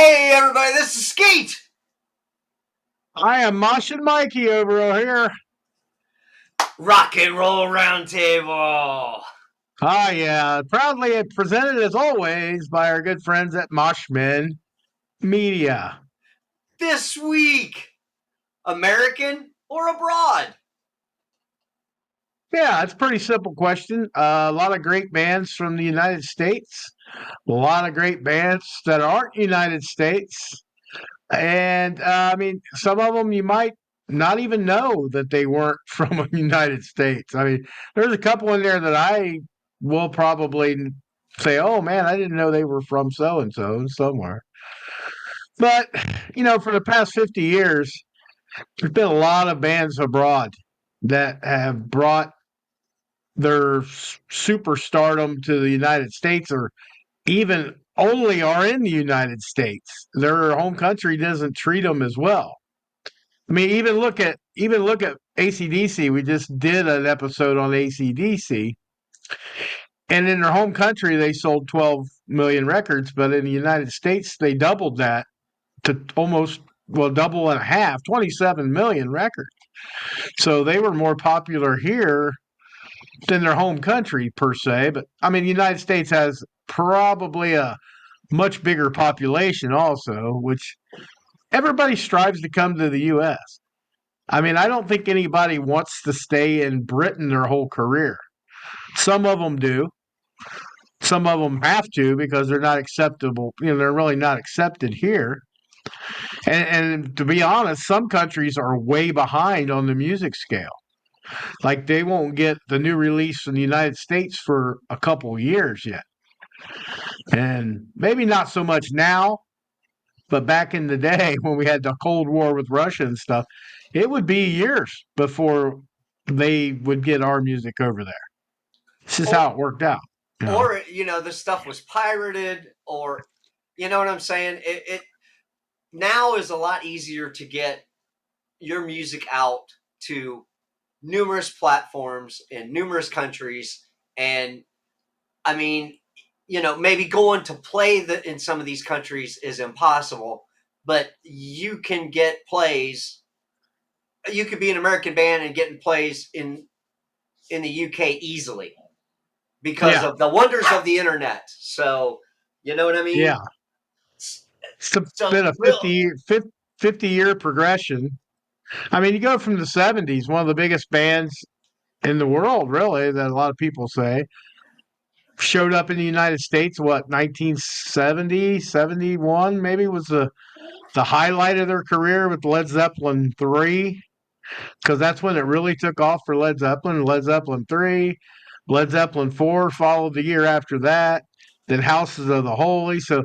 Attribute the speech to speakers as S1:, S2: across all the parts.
S1: Hey, everybody, this is Skeet.
S2: I am Mosh and Mikey over here.
S1: Rock and Roll Roundtable.
S2: Ah, yeah. Proudly presented as always by our good friends at Moshmen Media.
S1: This week, American or abroad?
S2: Yeah, it's a pretty simple question. A lot of great bands from the United States, a lot of great bands that aren't United States. And I mean, some of them you might not even know that they weren't from the United States. I mean, there's a couple in there that I will probably say, oh man, I didn't know they were from so and so somewhere. But, for the past 50 years, there's been a lot of bands abroad that have brought their superstardom to the United States or even only are in the United States. Their home country doesn't treat them as well. I mean, even look at ACDC. We just did an episode on ACDC, and in their home country they sold 12 million records, but in the United States they doubled that to almost double and a half, 27 million records. So they were more popular here than their home country per se. But I mean, the United States has probably a much bigger population also, which everybody strives to come to the US. I mean, I don't think anybody wants to stay in Britain their whole career. Some of them do. Some of them have to because they're not acceptable. They're really not accepted here. And to be honest, some countries are way behind on the music scale. Like they won't get the new release in the United States for a couple of years yet. And maybe not so much now, but back in the day when we had the Cold War with Russia and stuff, it would be years before they would get our music over there. This is
S1: Or,
S2: how it worked out. You know?
S1: the stuff was pirated, or, you know what I'm saying? It now is a lot easier to get your music out to numerous platforms in numerous countries. And I mean, maybe going to play in some of these countries is impossible, but you can get plays. You could be an American band and getting plays in the UK easily because
S2: Yeah,
S1: of the wonders of the internet. So, you know what I
S2: yeah.
S1: mean?
S2: It's been
S1: So,
S2: a 50-year progression. I mean, you go from the 70s, one of the biggest bands in the world, really, that a lot of people say, showed up in the United States, what, 1970, 71, maybe was the highlight of their career with Led Zeppelin 3, because that's when it really took off for Led Zeppelin. Led Zeppelin 3, Led Zeppelin 4 followed the year after that, then Houses of the Holy. So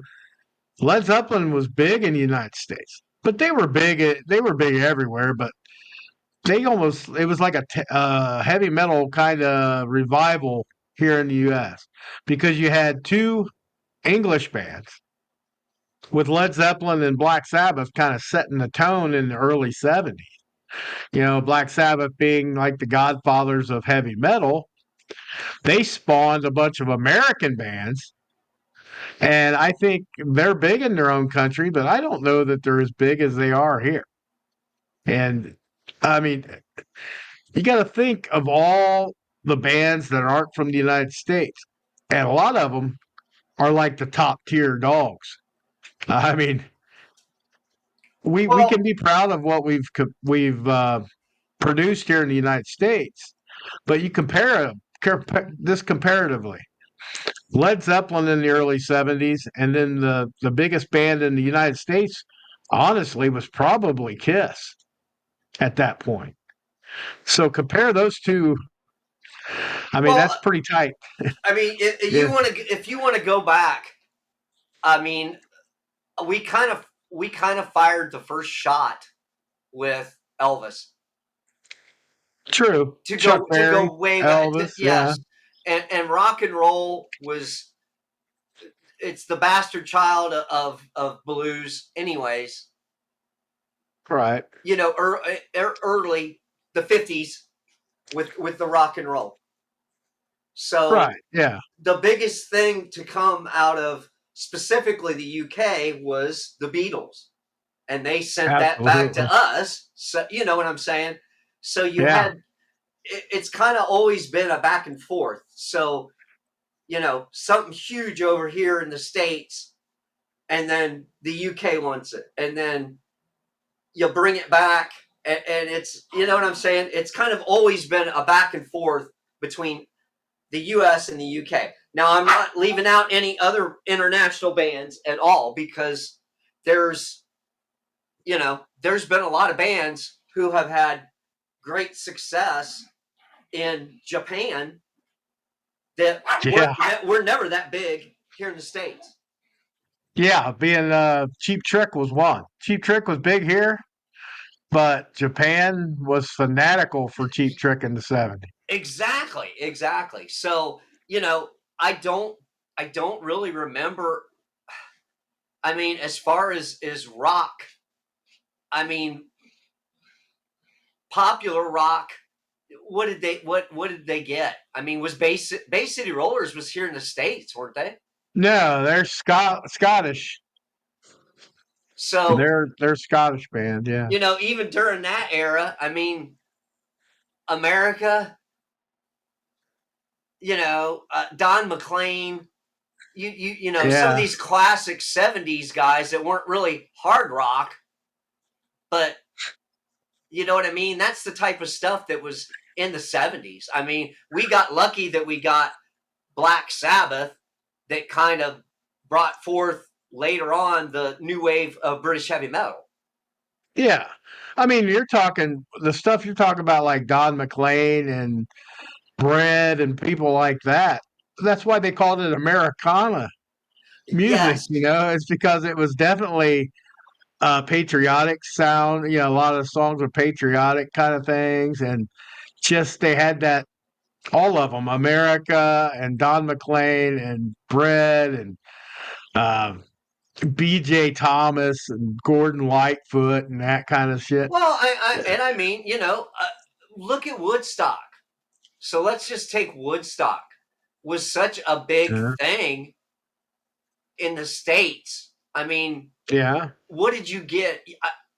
S2: Led Zeppelin was big in the United States, but they were big everywhere, but it was like a heavy metal kind of revival here in the U.S. because you had two English bands with Led Zeppelin and Black Sabbath kind of setting the tone in the early 70s. Black Sabbath being like the godfathers of heavy metal, they spawned a bunch of American bands. And I think they're big in their own country, but I don't know that they're as big as they are here. And I mean, you got to think of all the bands that aren't from the United States. And a lot of them are like the top tier dogs. I mean, we
S1: well,
S2: can be proud of what we've produced here in the United States, but you compare this comparatively. Led Zeppelin in the early 70s, and then the biggest band in the United States, honestly, was probably Kiss at that point. So compare those two. I mean,
S1: well,
S2: that's pretty tight.
S1: I mean,
S2: Yeah,
S1: if you want to go back, I mean, we kind of fired the first shot with Elvis
S2: true.
S1: to
S2: Chuck
S1: go
S2: Berry,
S1: way back.
S2: Elvis, yeah,
S1: Yes, and rock and roll was, it's the bastard child of blues, anyways.
S2: right,
S1: Early the 50s with the rock and roll. So
S2: right, yeah,
S1: the biggest thing to come out of specifically the UK, was the Beatles, and they sent that back
S2: Absolutely.
S1: to us. So you know what I'm saying. So you
S2: Yeah.
S1: had it's kind of always been a back and forth. So something huge over here in the States, and then the UK wants it, and then you bring it back, and it's you know what I'm saying. It's kind of always been a back and forth between the US and the UK. Now, I'm not leaving out any other international bands at all, because there's, there's been a lot of bands who have had great success in Japan
S2: Yeah.
S1: that were never that big here in the States.
S2: Yeah. Being Cheap Trick was one. Cheap Trick was big here, but Japan was fanatical for Cheap Trick in the 70s.
S1: Exactly, exactly. So, I don't I don't really remember. I mean, as far as rock, I mean, popular rock, what did they get? I mean, was Bay City Rollers was here in the States, weren't they?
S2: No, they're Scottish.
S1: So,
S2: They're Scottish band, yeah.
S1: even during that era, I mean, America, Don McLean, some of
S2: Yeah.
S1: these classic 70s guys that weren't really hard rock, but you know what I mean? That's the type of stuff that was in the 70s. I mean, we got lucky that we got Black Sabbath, that kind of brought forth later on the new wave of British heavy metal.
S2: Yeah. I mean, you're talking the stuff you're talking about, like Don McLean and Bread and people like that. That's why they called it Americana music,
S1: Yes.
S2: it's because it was definitely patriotic sound. A lot of the songs were patriotic kind of things, and just they had that, all of them, America and Don McLean and Bread and um, B.J. Thomas and Gordon Lightfoot and that kind of shit.
S1: Well, I mean, look at Woodstock. So let's just take Woodstock. Was such a big
S2: Yeah.
S1: thing in the States. I mean,
S2: Yeah.
S1: what did you get?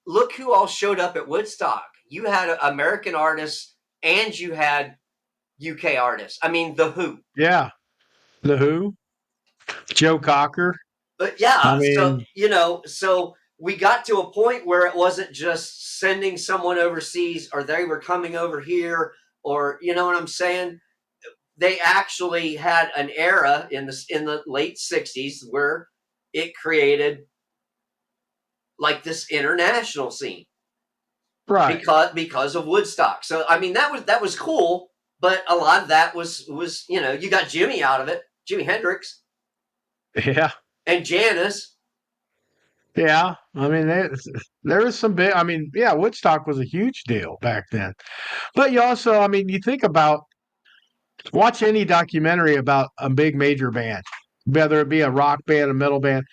S1: Look who all showed up at Woodstock. You had American artists and you had UK artists. I mean, The Who.
S2: Yeah. The Who, Joe Cocker.
S1: But
S2: I
S1: yeah, so
S2: mean,
S1: we got to a point where it wasn't just sending someone overseas, or they were coming over here, or you know what I'm saying. They actually had an era in the late '60s where it created like this international scene
S2: right.
S1: because of Woodstock. So I mean that was cool, but a lot of that was you got Jimmy out of it, Jimi Hendrix
S2: Yeah.
S1: and Janis.
S2: Yeah. I mean, there was some big, I mean, yeah, Woodstock was a huge deal back then. But you also, I mean, you think about, watch any documentary about a big major band, whether it be a rock band, a metal band.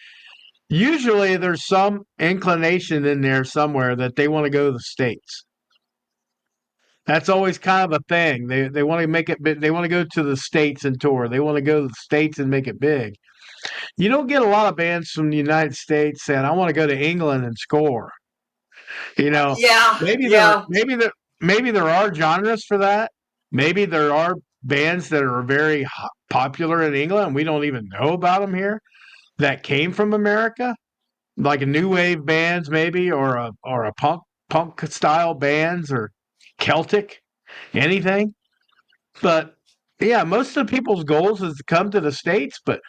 S2: Usually there's some inclination in there somewhere that they want to go to the States. That's always kind of a thing. They want to make it big. They want to go to the States and tour. They want to go to the States and make it big. You don't get a lot of bands from the United States saying, "I want to go to England and score." You know,
S1: Yeah,
S2: maybe there
S1: yeah,
S2: maybe there maybe there are genres for that. Maybe there are bands that are very popular in England and we don't even know about them here that came from America, like a new wave bands maybe, or a punk style bands, or Celtic, anything. But yeah, most of the people's goals is to come to the States, but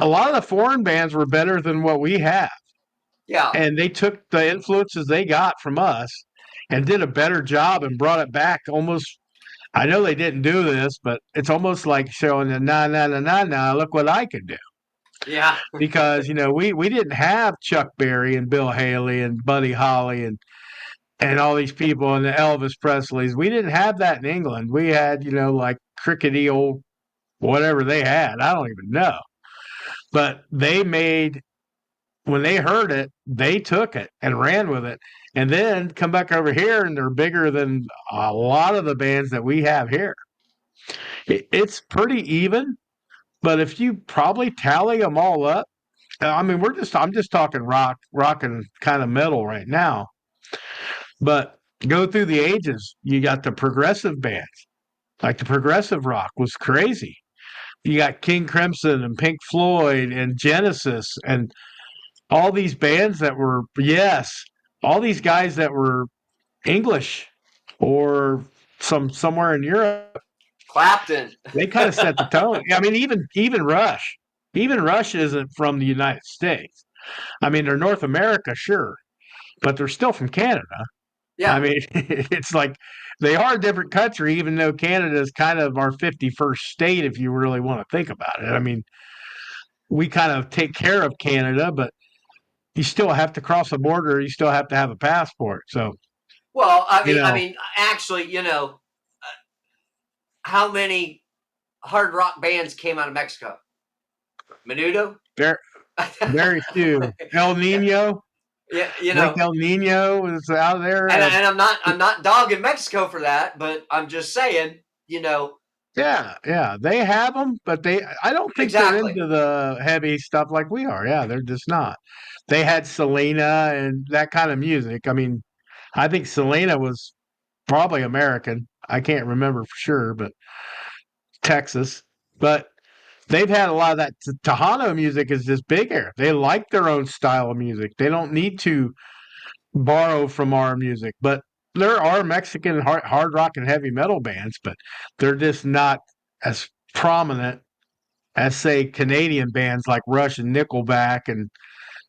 S2: a lot of the foreign bands were better than what we have.
S1: yeah,
S2: And they took the influences they got from us and did a better job and brought it back almost. I know they didn't do this, but it's almost like showing the na na na na na. Look what I can do,
S1: yeah,
S2: because we didn't have Chuck Berry and Bill Haley and Buddy Holly and all these people and the Elvis Presleys. We didn't have that in England. We had like crickety old whatever they had. I don't even know, but they made when they heard it, they took it and ran with it, and then come back over here, and they're bigger than a lot of the bands that we have here. It's pretty even, But if you probably tally them all up, I mean, I'm just talking rock and kind of metal right now. But go through the ages, you got the progressive bands, like the progressive rock was crazy. You got King Crimson and Pink Floyd and Genesis and all these bands that were, yes, all these guys that were English or somewhere in Europe.
S1: Clapton.
S2: They kind of set the tone. I mean, even Rush isn't from the United States. I mean, they're North America, sure, but they're still from Canada. I
S1: Yeah.
S2: mean, it's like they are a different country, even though Canada is kind of our 51st state, if you really want to think about it. I mean, we kind of take care of Canada, but you still have to cross the border. You still have to have a passport. So,
S1: Well,
S2: you
S1: I
S2: know,
S1: mean, actually, how many hard rock bands came out of Mexico? Menudo.
S2: very, very few. El
S1: Yeah,
S2: Nino,
S1: yeah,
S2: I think El Nino is out there.
S1: and I'm not dogging Mexico for that, but I'm just saying,
S2: Yeah, yeah, they have them, but I don't think they're
S1: exactly.
S2: into the heavy stuff like we are. Yeah, they're just not. They had Selena and that kind of music. I mean, I think Selena was probably American. I can't remember for sure, but Texas. But they've had a lot of that. Tejano music is just bigger. They like their own style of music. They don't need to borrow from our music. But there are Mexican hard rock and heavy metal bands, but they're just not as prominent as say Canadian bands like Rush and Nickelback and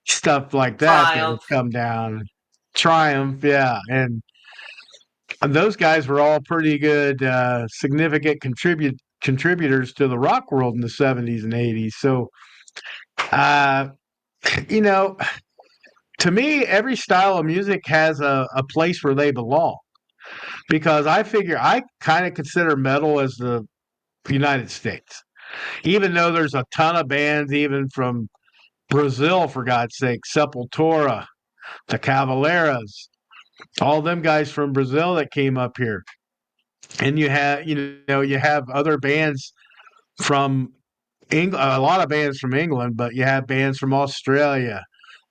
S2: stuff like that have
S1: Triumph.
S2: come down. Triumph, yeah, and those guys were all pretty good, significant contributors to the rock world in the '70s and '80s. So, uh, you know, to me, every style of music has a place where they belong because I figure I kind of consider metal as the United States, even though there's a ton of bands, even from Brazil, for God's sake, Sepultura, the Cavaleiras, all them guys from Brazil that came up here. And you have other bands from England, a lot of bands from England, but you have bands from Australia,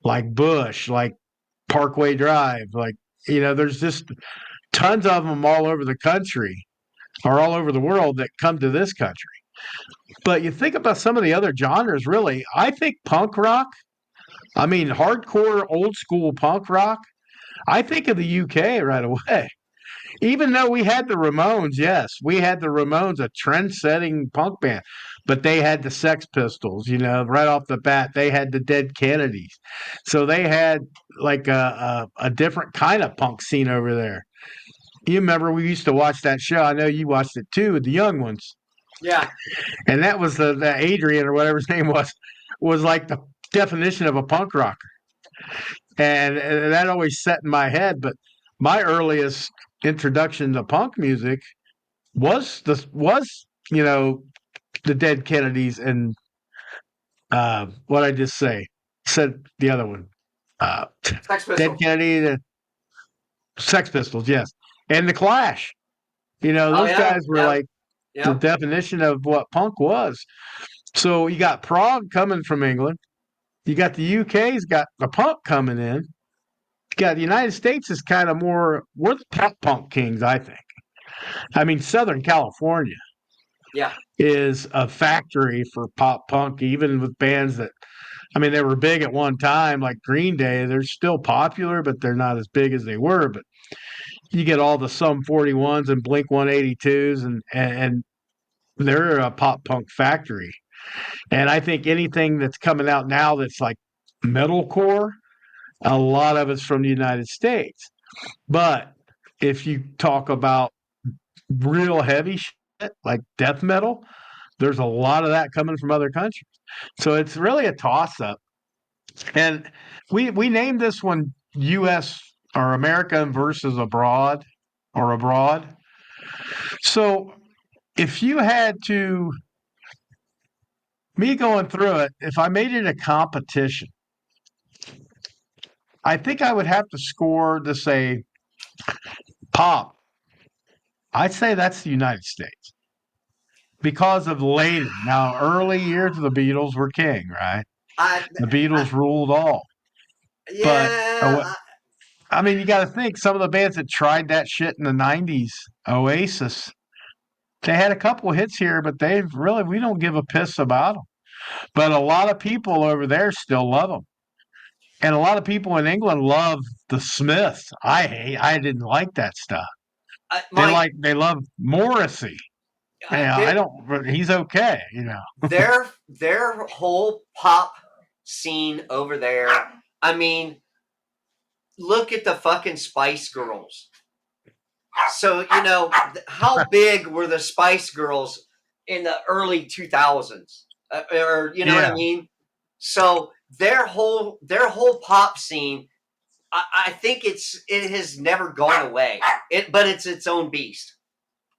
S2: like Bush, like Parkway Drive, like there's just tons of them all over the country or all over the world that come to this country. But you think about some of the other genres, really, I think punk rock, I mean, hardcore, old school punk rock, I think of the UK right away. Even though we had the Ramones, yes, we had the Ramones, a trend-setting punk band, but they had the Sex Pistols. Right off the bat, they had the Dead Kennedys, so they had like a different kind of punk scene over there. You remember we used to watch that show? I know you watched it too, with the young ones,
S1: Yeah,
S2: and that was the Adrian or whatever his name was like the definition of a punk rocker, and that always set in my head. But my earliest introduction to punk music was the Dead Kennedys and what I just said the other one, uh,
S1: Sex
S2: Dead
S1: Pistols.
S2: Kennedy, the Sex Pistols, yes, and the Clash.
S1: Oh
S2: Those
S1: yeah,
S2: guys were
S1: yeah,
S2: like the
S1: yeah.
S2: definition of what punk was. So you got Prague coming from England. You got the UK's got the punk coming in. You got the United States is kind of more we're the pop punk kings, I think. I mean, Southern California
S1: Yeah.
S2: is a factory for pop punk, even with bands that, I mean, they were big at one time, like Green Day. They're still popular, but they're not as big as they were. But you get all the Sum 41s and Blink 182s, and they're a pop punk factory. And I think anything that's coming out now that's like metalcore, a lot of it's from the United States. But if you talk about real heavy shit like death metal, there's a lot of that coming from other countries. So it's really a toss up. And we named this one US or American versus abroad or abroad. So if you had to me going through it, if I made it a competition, I think I would have to score to say pop. I'd say that's the United States. because of later. Now, early years of the Beatles were king, right?
S1: I,
S2: The
S1: I
S2: Beatles ruled all. But
S1: yeah,
S2: I mean, you got to think some of the bands that tried that shit in the '90s, Oasis, they had a couple hits here, but they've really we don't give a piss about them. But a lot of people over there still love them, and a lot of people in England love the Smiths. I didn't like that stuff.
S1: my
S2: They love Morrissey. Yeah, I
S1: they,
S2: don't. He's okay, you know.
S1: their whole pop scene over there. I mean, look at the fucking Spice Girls. So how big were the Spice Girls in the early 2000s, or you know what I
S2: Yeah,
S1: mean? So their whole pop scene, I think it has never gone away. But it's its own beast.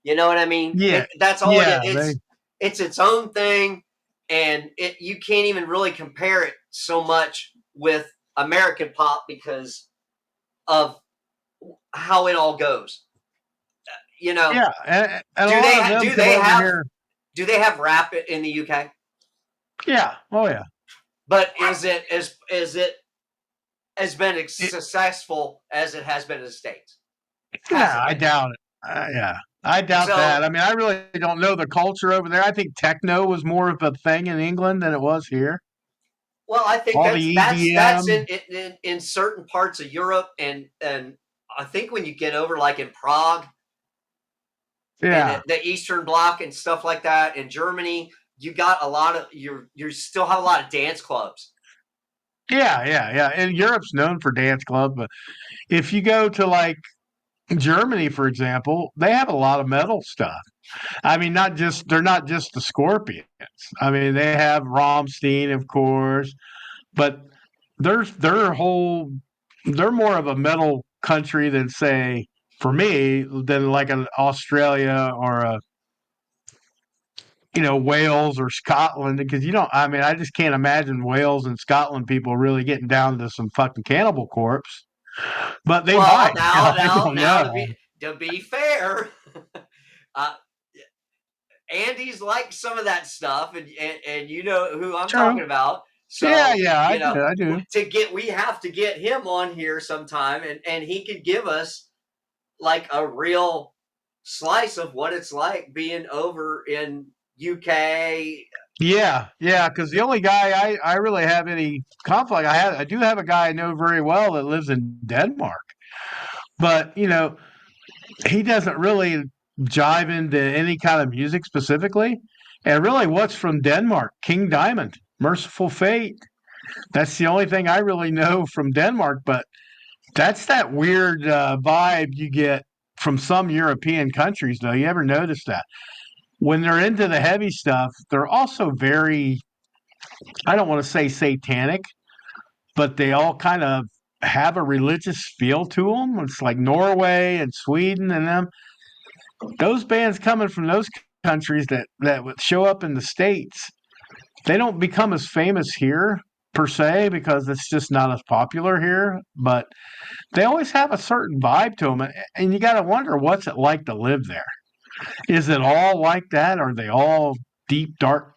S1: You know what I mean?
S2: yeah,
S1: That's all it is.
S2: yeah. They
S1: It's its own thing, and you can't even really compare it so much with American pop because of how it all goes. You know,
S2: yeah, and a
S1: do they
S2: lot of them
S1: do
S2: come
S1: they
S2: over
S1: have
S2: here.
S1: do they have rap in the UK?
S2: Yeah, oh yeah.
S1: But is it has been as
S2: It,
S1: successful as it has been in the States?
S2: no,
S1: Hasn't
S2: I
S1: been.
S2: doubt it. Yeah, I doubt that.
S1: So,
S2: I mean, I really don't know the culture over there. I think techno was more of a thing in England than it was here.
S1: well, I think
S2: All the
S1: that's
S2: EDM.
S1: in certain parts of Europe, and I think when you get over like in Prague and
S2: Yeah,
S1: the Eastern Bloc and stuff like that, in Germany, you got a lot of you still have a lot of dance clubs.
S2: yeah. And Europe's known for dance clubs, but if you go to like Germany, for example, they have a lot of metal stuff. I mean, not just they're not just the Scorpions. I mean, they have Rammstein, of course, but their whole they're more of a metal country than say for me than like an Australia or a Wales or Scotland because you don't I mean I just can't imagine Wales and Scotland people really getting down to some fucking Cannibal Corpse, but they
S1: Well,
S2: might.
S1: now,
S2: I
S1: now,
S2: don't
S1: now,
S2: know.
S1: to be fair, uh, Andy's like some of that stuff, and you know who I'm
S2: True.
S1: talking about.
S2: Yeah,
S1: So
S2: yeah, I do. I do.
S1: we have to get him on here sometime, and he could give us like a real slice of what it's like being over in UK.
S2: Yeah, yeah, because the only guy I really have any conflict I do have a guy I know very well that lives in Denmark, but he doesn't really jive into any kind of music specifically. And really, what's from Denmark? King Diamond, Merciful Fate. That's the only thing I really know from Denmark. But that's that weird vibe you get from some European countries, though. You ever notice that? When they're into the heavy stuff, they're also very, I don't want to say satanic, but they all kind of have a religious feel to them. It's like Norway and Sweden and them. Those bands coming from those countries that would show up in the states, they don't become as famous here per se because it's just not as popular here. But they always have a certain vibe to them, and you got to wonder what's it like to live there. Is it all like that? Are they all deep, dark,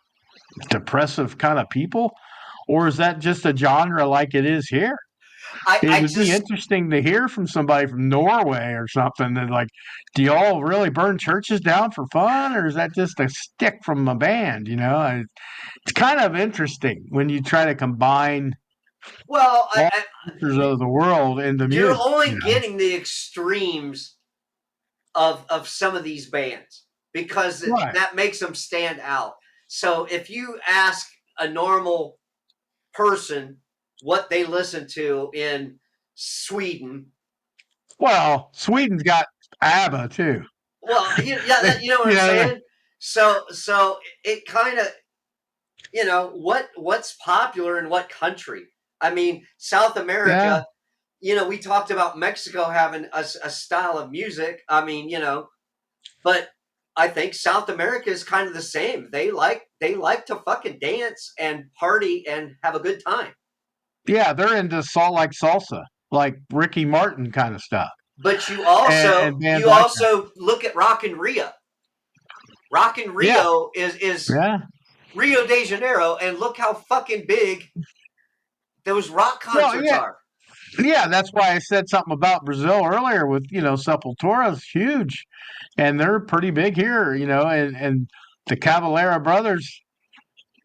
S2: depressive kind of people, or is that just a genre like it is here?
S1: I
S2: It
S1: I
S2: would be
S1: just
S2: interesting to hear from somebody from Norway or something that like, do y'all really burn churches down for fun, or is that just a stick from a band? It's kind of interesting when you try to combine
S1: well,
S2: all cultures of the world into
S1: you're
S2: music.
S1: only getting the extremes of some of these bands because
S2: Right.
S1: that makes them stand out. So if you ask a normal person what they listen to in Sweden,
S2: Well, Sweden's got ABBA too.
S1: well, yeah, you know what
S2: You
S1: I'm
S2: know,
S1: saying. So it kind of what's popular in what country. I mean, South
S2: yeah,
S1: America. We talked about Mexico having a style of music. I mean, but I think South America is kind of the same. They like to fucking dance and party and have a good time.
S2: yeah, they're into salt like salsa, like Ricky Martin kind of stuff,
S1: But you
S2: and,
S1: also
S2: and bands
S1: you
S2: like that.
S1: also look at Rock and Rio. Rock in
S2: Yeah,
S1: Rio is
S2: yeah.
S1: Rio de Janeiro, and look how fucking big those rock
S2: Well,
S1: concerts
S2: yeah,
S1: are.
S2: yeah. That's why I said something about Brazil earlier. With Sepultura's huge, and they're pretty big here. And the Cavalera brothers,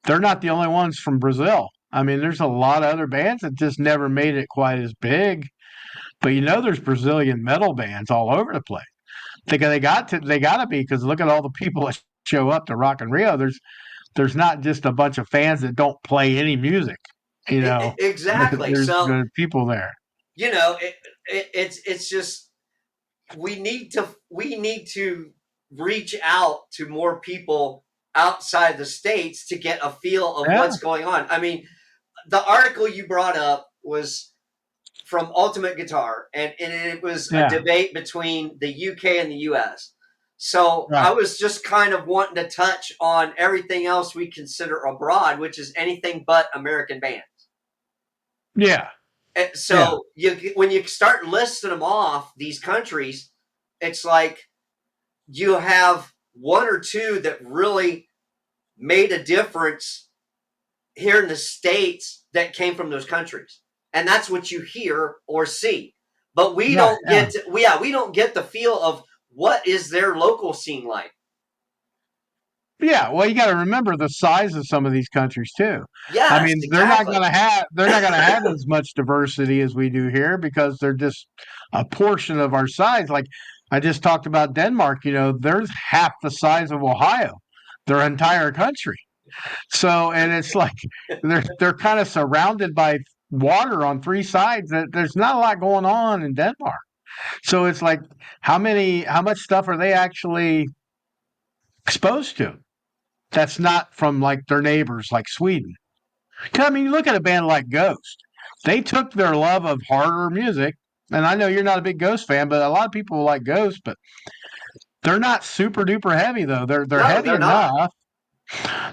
S2: they're not the only ones from Brazil. I mean, there's a lot of other bands that just never made it quite as big. But there's Brazilian metal bands all over the place. They got to be, because look at all the people that show up to Rock in Rio. There's not just a bunch of fans that don't play any music. You know,
S1: Exactly. So
S2: there's people there.
S1: it's just we need to reach out to more people outside the states to get a feel of
S2: Yeah,
S1: what's going on. I mean, the article you brought up was from Ultimate Guitar, and it was a
S2: yeah,
S1: debate between the UK and the US. So
S2: right,
S1: I was just kind of wanting to touch on everything else we consider abroad, which is anything but American bands.
S2: yeah,
S1: And
S2: yeah,
S1: so when you start listing them off, these countries, it's like you have one or two that really made a difference here in the States that came from those countries. And that's what you hear or see. But we
S2: right,
S1: don't
S2: yeah.
S1: we don't get the feel of what is their local scene like.
S2: Yeah, well, you got to remember the size of some of these countries too. I
S1: Yes,
S2: mean,
S1: exactly.
S2: they're not going to have as much diversity as we do here, because they're just a portion of our size. Like I just talked about Denmark. There's half the size of Ohio, their entire country. So, and it's like they're kind of surrounded by water on three sides. There's not a lot going on in Denmark. So it's like, how much stuff are they actually exposed to? That's not from like their neighbors, like Sweden. 'Cause, I mean, you look at a band like Ghost. They took their love of harder music, and I know you're not a big Ghost fan, but a lot of people like Ghost. But they're not super duper heavy though. They're
S1: No,
S2: heavy
S1: they're not.
S2: enough.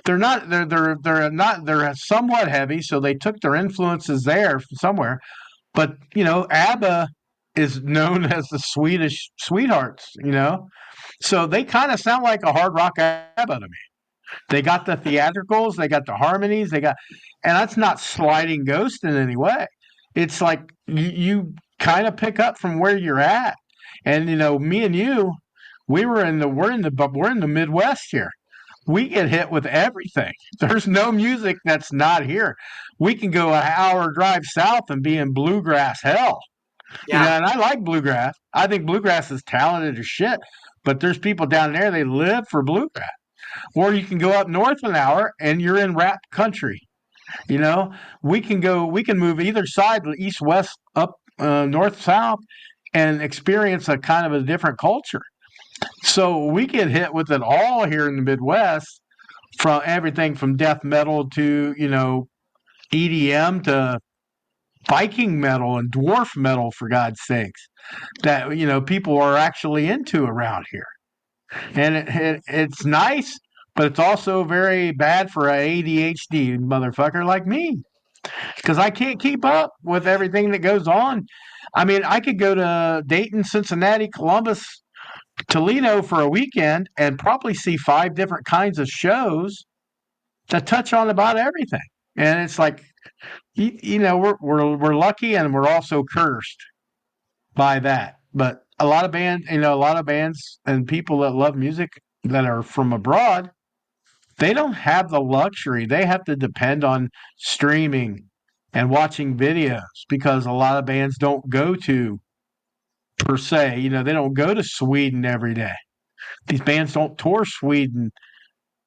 S2: They're not. They're not. They're somewhat heavy, so they took their influences there from somewhere. But ABBA is known as the Swedish sweethearts. So they kind of sound like a hard rock ABBA to me. They got the theatricals, they got the harmonies, and that's not sliding Ghost in any way. It's like you kind of pick up from where you're at. And me and you, we're in the Midwest here. We get hit with everything. There's no music that's not here. We can go an hour drive south and be in bluegrass hell.
S1: Yeah.
S2: And I like bluegrass. I think bluegrass is talented as shit. But there's people down there, they live for bluegrass. Or you can go up north an hour and you're in rap country. You know, we can move either side, east, west, up, north, south, and experience a kind of a different culture. So we get hit with it all here in the Midwest, from everything from death metal to, EDM to Viking metal and dwarf metal, for God's sakes, that, people are actually into around here. And it's nice, but it's also very bad for a ADHD motherfucker like me, because I can't keep up with everything that goes on. I mean, I could go to Dayton, Cincinnati, Columbus, Toledo for a weekend and probably see five different kinds of shows that touch on about everything. And it's like, we're lucky, and we're also cursed by that. But a lot of bands and people that love music that are from abroad, they don't have the luxury. They have to depend on streaming and watching videos, because a lot of bands don't go to, per se, they don't go to Sweden every day. These bands don't tour Sweden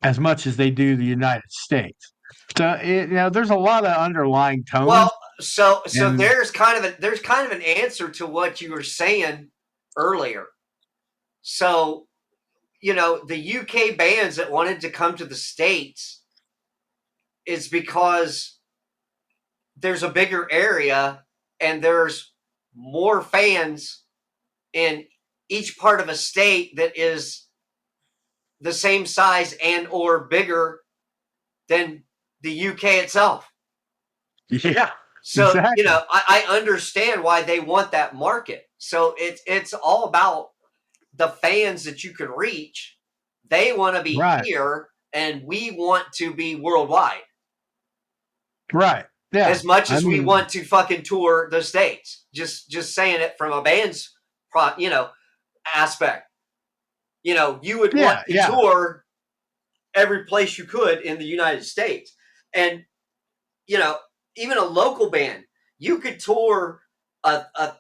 S2: as much as they do the United States. So there's a lot of underlying tones,
S1: Well, so
S2: and
S1: there's kind of an answer to what you were saying earlier. So, the UK bands that wanted to come to the States is because there's a bigger area and there's more fans in each part of a state that is the same size and or bigger than the UK itself.
S2: yeah,
S1: So,
S2: exactly.
S1: I understand why they want that market. So it's all about the fans that you can reach They want to be
S2: Right.
S1: here, and we want to be worldwide
S2: Right. Yeah.
S1: as much
S2: I
S1: as we
S2: mean,
S1: want to fucking tour the states. Just saying it from a band's aspect. You would want
S2: yeah,
S1: to
S2: yeah,
S1: tour every place you could in the United States, and you know even a local band, you could tour a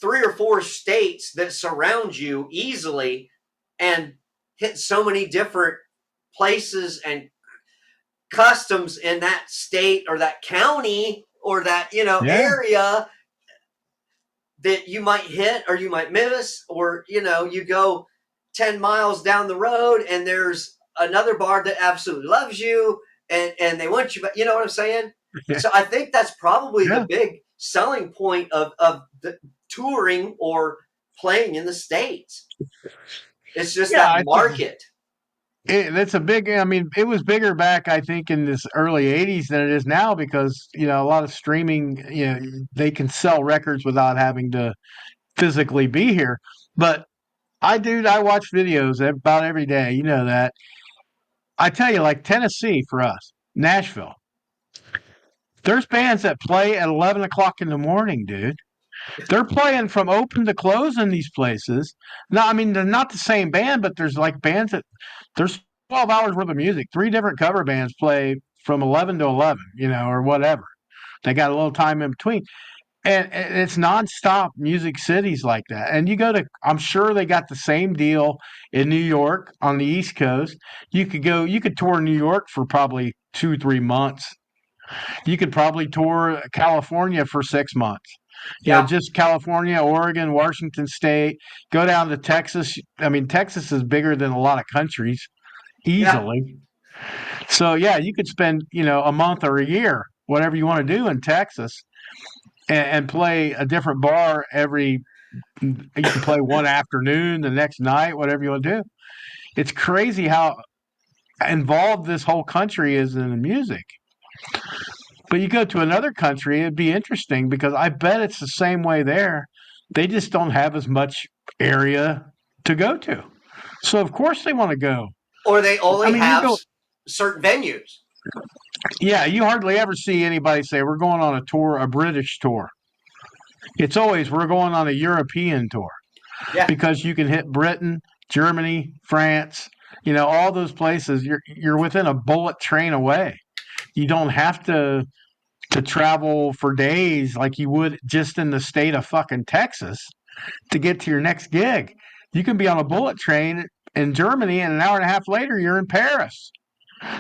S1: 3 or 4 states that surround you easily, and hit so many different places and customs in that state or that county or that
S2: yeah,
S1: area that you might hit or you might miss, or you go 10 miles down the road and there's another bar that absolutely loves you, and they want you, but you know what I'm saying.
S2: yeah,
S1: So I think that's probably the
S2: yeah.
S1: big selling point of the touring or playing in the states. It's just
S2: Yeah,
S1: that
S2: I think
S1: market.
S2: it's a big. I mean, it was bigger back, I think, in this early '80s than it is now because a lot of streaming, they can sell records without having to physically be here. But I watch videos about every day. You know that. I tell you, like Tennessee for us, Nashville. There's bands that play at 11 o'clock in the morning, dude. They're playing from open to close in these places. No, I mean they're not the same band, but there's like bands that there's 12 hours worth of music. Three different cover bands play from 11 to 11, or whatever. They got a little time in between, and it's nonstop music cities like that. And you go to, I'm sure they got the same deal in New York on the East Coast. You could tour New York for probably 2 3 months. You could probably tour California for 6 months.
S1: Yeah,
S2: Just California, Oregon, Washington State, go down to Texas. I mean, Texas is bigger than a lot of countries
S1: yeah.
S2: easily. So, yeah, you could spend, a month or a year, whatever you want to do in Texas, and play a different bar every, you can play one afternoon, the next night, whatever you want to do. It's crazy how involved this whole country is in the music. But you go to another country, it'd be interesting because I bet it's the same way there. They just don't have as much area to go to. So of course they want to go.
S1: Or they
S2: I
S1: only
S2: mean, you
S1: have
S2: go,
S1: certain venues.
S2: yeah, you hardly ever see anybody say we're going on a tour, a British tour. It's always we're going on a European tour
S1: Yeah.
S2: because you can hit Britain, Germany, France, all those places. You're within a bullet train away. You don't have to travel for days like you would just in the state of fucking Texas to get to your next gig. You can be on a bullet train in Germany, and an hour and a half later, you're in Paris.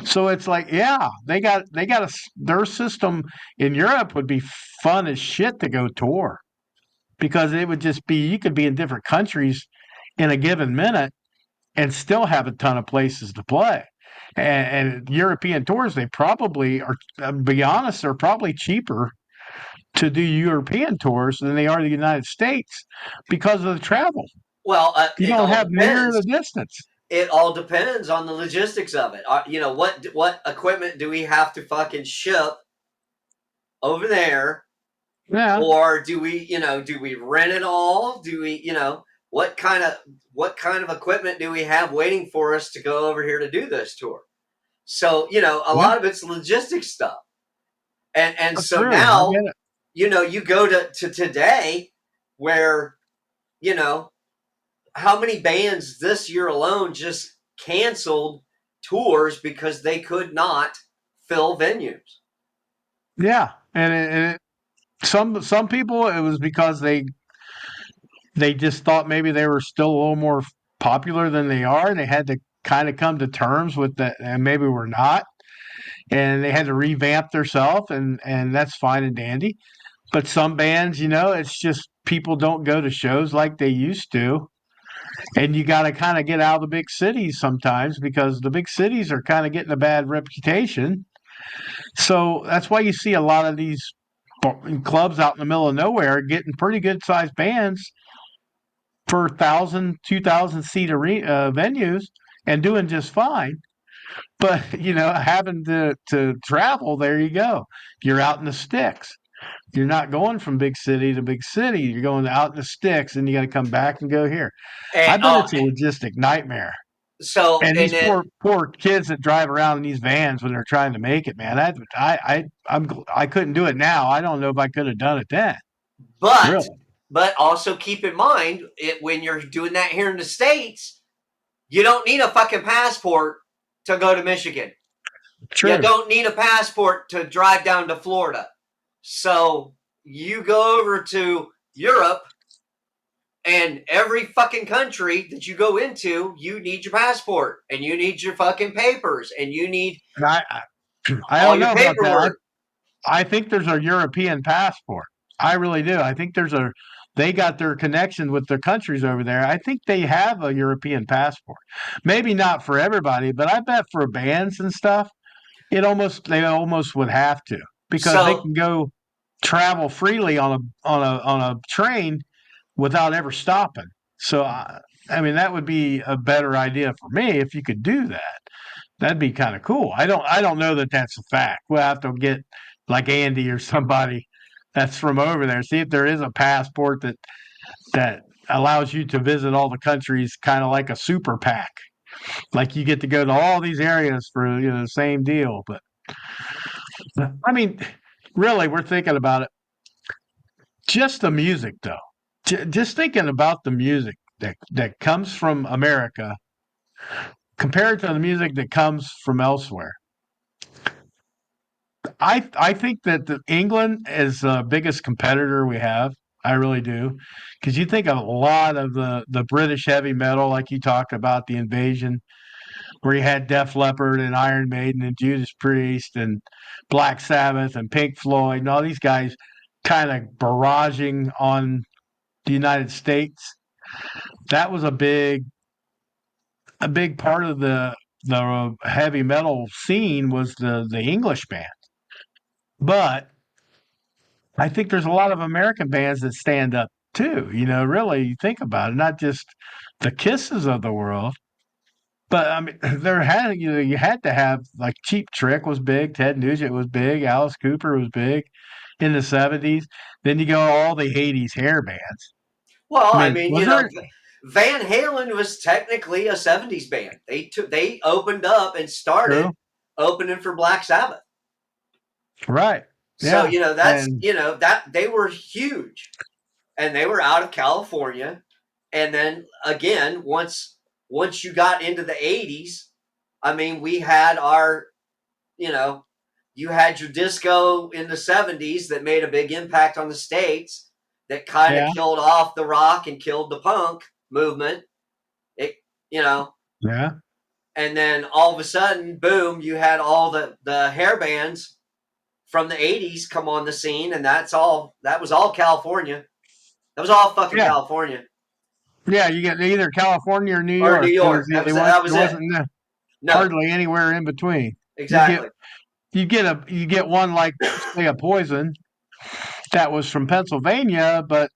S2: So it's like, yeah, their system in Europe would be fun as shit to go tour because it would just be you could be in different countries in a given minute and still have a ton of places to play. And European tours, they probably are. Be honest, they're probably cheaper to do European tours than they are the United States because of the travel.
S1: Well,
S2: You
S1: it
S2: don't
S1: all
S2: have near
S1: depends.
S2: the distance.
S1: It all depends on the logistics of it. What equipment do we have to fucking ship over there,
S2: Yeah,
S1: or do we rent it all? Do we, what kind of equipment do we have waiting for us to go over here to do this tour? So a
S2: yeah,
S1: lot of it's logistics stuff, and
S2: that's
S1: so
S2: true. I
S1: now
S2: get it.
S1: you go to today, where you know how many bands this year alone just canceled tours because they could not fill venues.
S2: Yeah, some people it was because they just thought maybe they were still a little more popular than they are, and they had to kind of come to terms with that, and maybe we're not, and they had to revamp themselves, and that's fine and dandy. But some bands, it's just people don't go to shows like they used to. And you got to kind of get out of the big cities sometimes because the big cities are kind of getting a bad reputation. So that's why you see a lot of these clubs out in the middle of nowhere getting pretty good sized bands for 1,000, 2,000 seat venues and doing just fine. But, having to travel, there you go. You're out in the sticks. You're not going from big city to big city. You're going out in the sticks and you got to come back and go here. I
S1: And
S2: bet it's a logistic nightmare.
S1: So
S2: And
S1: and
S2: these
S1: then,
S2: poor kids that drive around in these vans when they're trying to make it, man. I couldn't do it now. I don't know if I could have done it then.
S1: but
S2: Really
S1: also keep in mind when you're doing that here in the states, you don't need a fucking passport to go to Michigan. You
S2: true.
S1: don't need a passport to drive down to Florida. So you go over to Europe, and every fucking country that you go into, you need your passport and you need your fucking papers and you need
S2: And I
S1: all
S2: don't
S1: your
S2: know about that.
S1: paperwork.
S2: I think there's a European passport. I really do. I think they got their connection with their countries over there. I think they have a European passport. Maybe not for everybody, but I bet for bands and stuff, they almost would have to because they
S1: So,
S2: can go travel freely on a train without ever stopping. So I mean that would be a better idea for me if you could do that. That'd be kind of cool. I don't know that that's a fact. We'll have to get like Andy or somebody that's from over there. See if there is a passport that allows you to visit all the countries, kind of like a super PAC. Like you get to go to all these areas for the same deal. But I mean, really, we're thinking about it. Just the music, though. Just thinking about the music that comes from America compared to the music that comes from elsewhere. I think that England is the biggest competitor we have. I really do, because you think of a lot of the British heavy metal, like you talked about the Invasion, where you had Def Leppard and Iron Maiden and Judas Priest and Black Sabbath and Pink Floyd and all these guys, kind of barraging on the United States. That was a big part of the heavy metal scene was the English band, but I think there's a lot of American bands that stand up too. Really, you think about it, not just the Kisses of the world, but I mean, you had to have like Cheap Trick was big, Ted Nugent was big, Alice Cooper was big in the '70s. Then you go all the '80s hair bands.
S1: well,
S2: I
S1: I
S2: mean,
S1: mean,
S2: was there
S1: Van Halen was technically a '70s band. They opened up and
S2: true?
S1: started opening for Black Sabbath.
S2: Right.
S1: So
S2: Yeah.
S1: that's
S2: And
S1: that they were huge, and they were out of California. And then again, once you got into the '80s, I mean, we had our you know you had your disco in the '70s that made a big impact on the states, that kind of
S2: yeah,
S1: killed off the rock and killed the punk movement. It you know,
S2: yeah.
S1: and then all of a sudden, boom, you had all the hair bands from the '80s come on the scene, and that was all California. That was all fucking
S2: Yeah.
S1: California
S2: Yeah, you get either California or New
S1: or New
S2: York.
S1: York. That
S2: There
S1: was it.
S2: wasn't
S1: No,
S2: hardly anywhere in between. You get
S1: exactly.
S2: you get one like say a Poison that was from Pennsylvania, but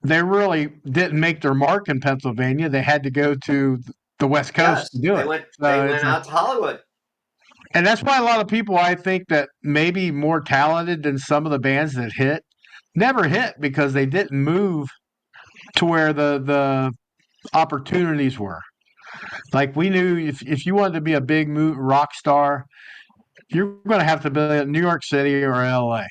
S2: they really didn't make their mark in Pennsylvania. They had to go to the West Coast to
S1: Yes,
S2: do it.
S1: they
S2: So
S1: went out to Hollywood.
S2: and that's why a lot of people I think that maybe more talented than some of the bands that hit never hit because they didn't move to where the opportunities were. Like we knew if you wanted to be a big rock star, you're going to have to be in New York City or LA.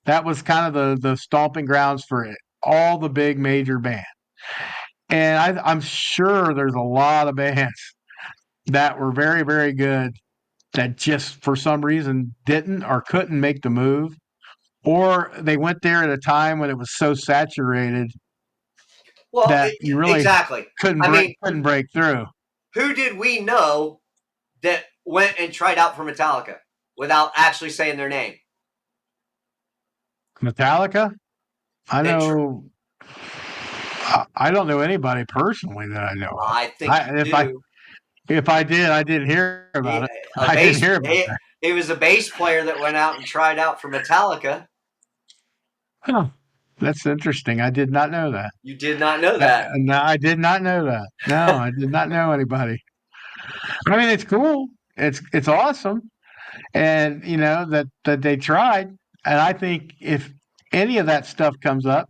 S2: That was kind of the stomping grounds for it, all the big major bands. And I'm sure there's a lot of bands that were very, very good that just for some reason didn't or couldn't make the move, or they went there at a time when it was so saturated
S1: Well,
S2: that you really
S1: exactly. I mean,
S2: couldn't break through.
S1: who did we know that went and tried out for Metallica without actually saying their name?
S2: Metallica, I
S1: That tr-
S2: know. I don't know anybody personally that I know of.
S1: I think
S2: I,
S1: you
S2: if I
S1: do.
S2: if I did, I didn't hear about it.
S1: A
S2: I didn't
S1: bass.
S2: hear about that.
S1: It was a bass player that went out and tried out for Metallica.
S2: Huh. That's interesting. I did not know that.
S1: You did not know that.
S2: No, I did not know that. No, I did not know anybody. I mean, it's cool. It's awesome, and that they tried. And I think if any of that stuff comes up,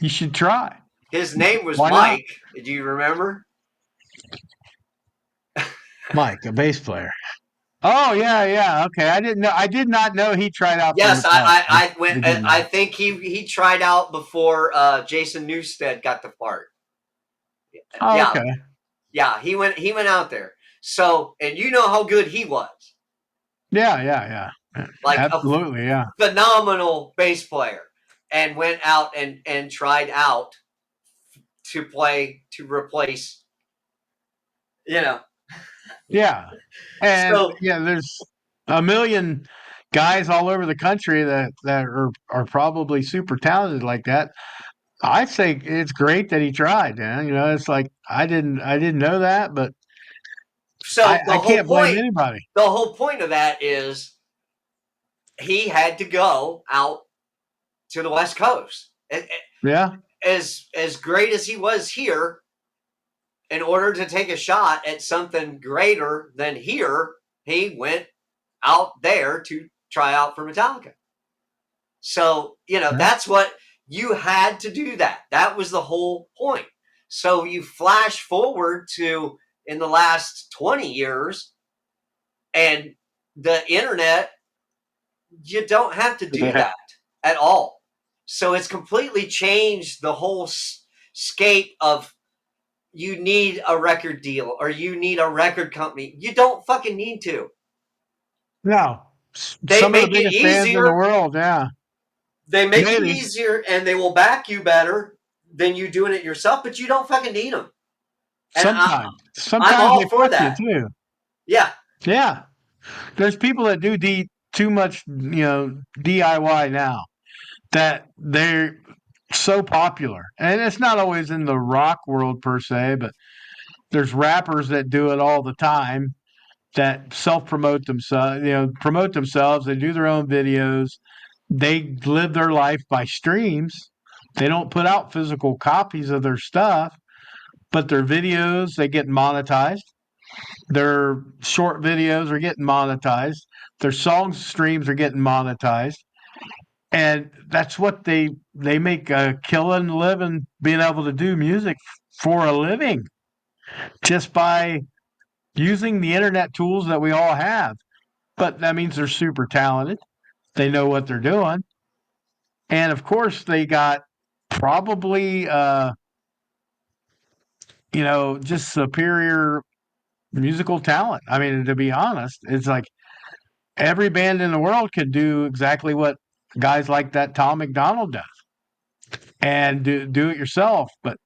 S2: you should try.
S1: His name was
S2: Why not?
S1: Mike. Do you remember?
S2: Mike, a bass player. Oh yeah, yeah. Okay, I didn't know. I did not know he tried out for
S1: Yes,
S2: Metallica.
S1: I went.
S2: I did
S1: I
S2: not.
S1: think he tried out before Jason Newsted got the part.
S2: Oh,
S1: Yeah,
S2: okay.
S1: yeah, he went out there. So, and you know how good he was,
S2: Yeah, yeah, yeah.
S1: like a
S2: Absolutely, yeah.
S1: phenomenal bass player, and went out and tried out to play to replace, you know.
S2: Yeah. And
S1: So
S2: yeah, there's a million guys all over the country that are probably super talented like that. I say it's great that he tried, man. You know, it's like I didn't know that, but
S1: so
S2: I can't blame anybody.
S1: the whole point of that is he had to go out to the West Coast.
S2: Yeah.
S1: As great as he was here, in order to take a shot at something greater than here, he went out there to try out for Metallica. So,
S2: Yeah.
S1: that's what you had to do that. That was the whole point. So you flash forward to in the last 20 years and the internet, you don't have to do
S2: Yeah.
S1: that at all. So it's completely changed the whole scape of you need a record deal or you need a record company. You don't fucking need to.
S2: No.
S1: They
S2: Some of the
S1: make it
S2: biggest bands in the
S1: easier.
S2: world, yeah.
S1: They make it
S2: Maybe.
S1: easier and they will back you better than you doing it yourself, but you don't fucking need them. And
S2: Sometimes.
S1: I'm
S2: Sometimes they
S1: all for
S2: fuck you
S1: that.
S2: too.
S1: Yeah.
S2: Yeah. There's people that do too much, DIY now that they're so popular. And it's not always in the rock world per se, but there's rappers that do it all the time that self-promote themselves, promote themselves, they do their own videos, they live their life by streams. They don't put out physical copies of their stuff, but their videos, they get monetized. Their short videos are getting monetized. Their song streams are getting monetized. And that's what they make a killing living being able to do music for a living just by using the internet tools that we all have. But that means they're super talented. They know what they're doing. And of course they got probably just superior musical talent. I mean, to be honest, it's like every band in the world could do exactly what guys like that Tom McDonald does and do it yourself. But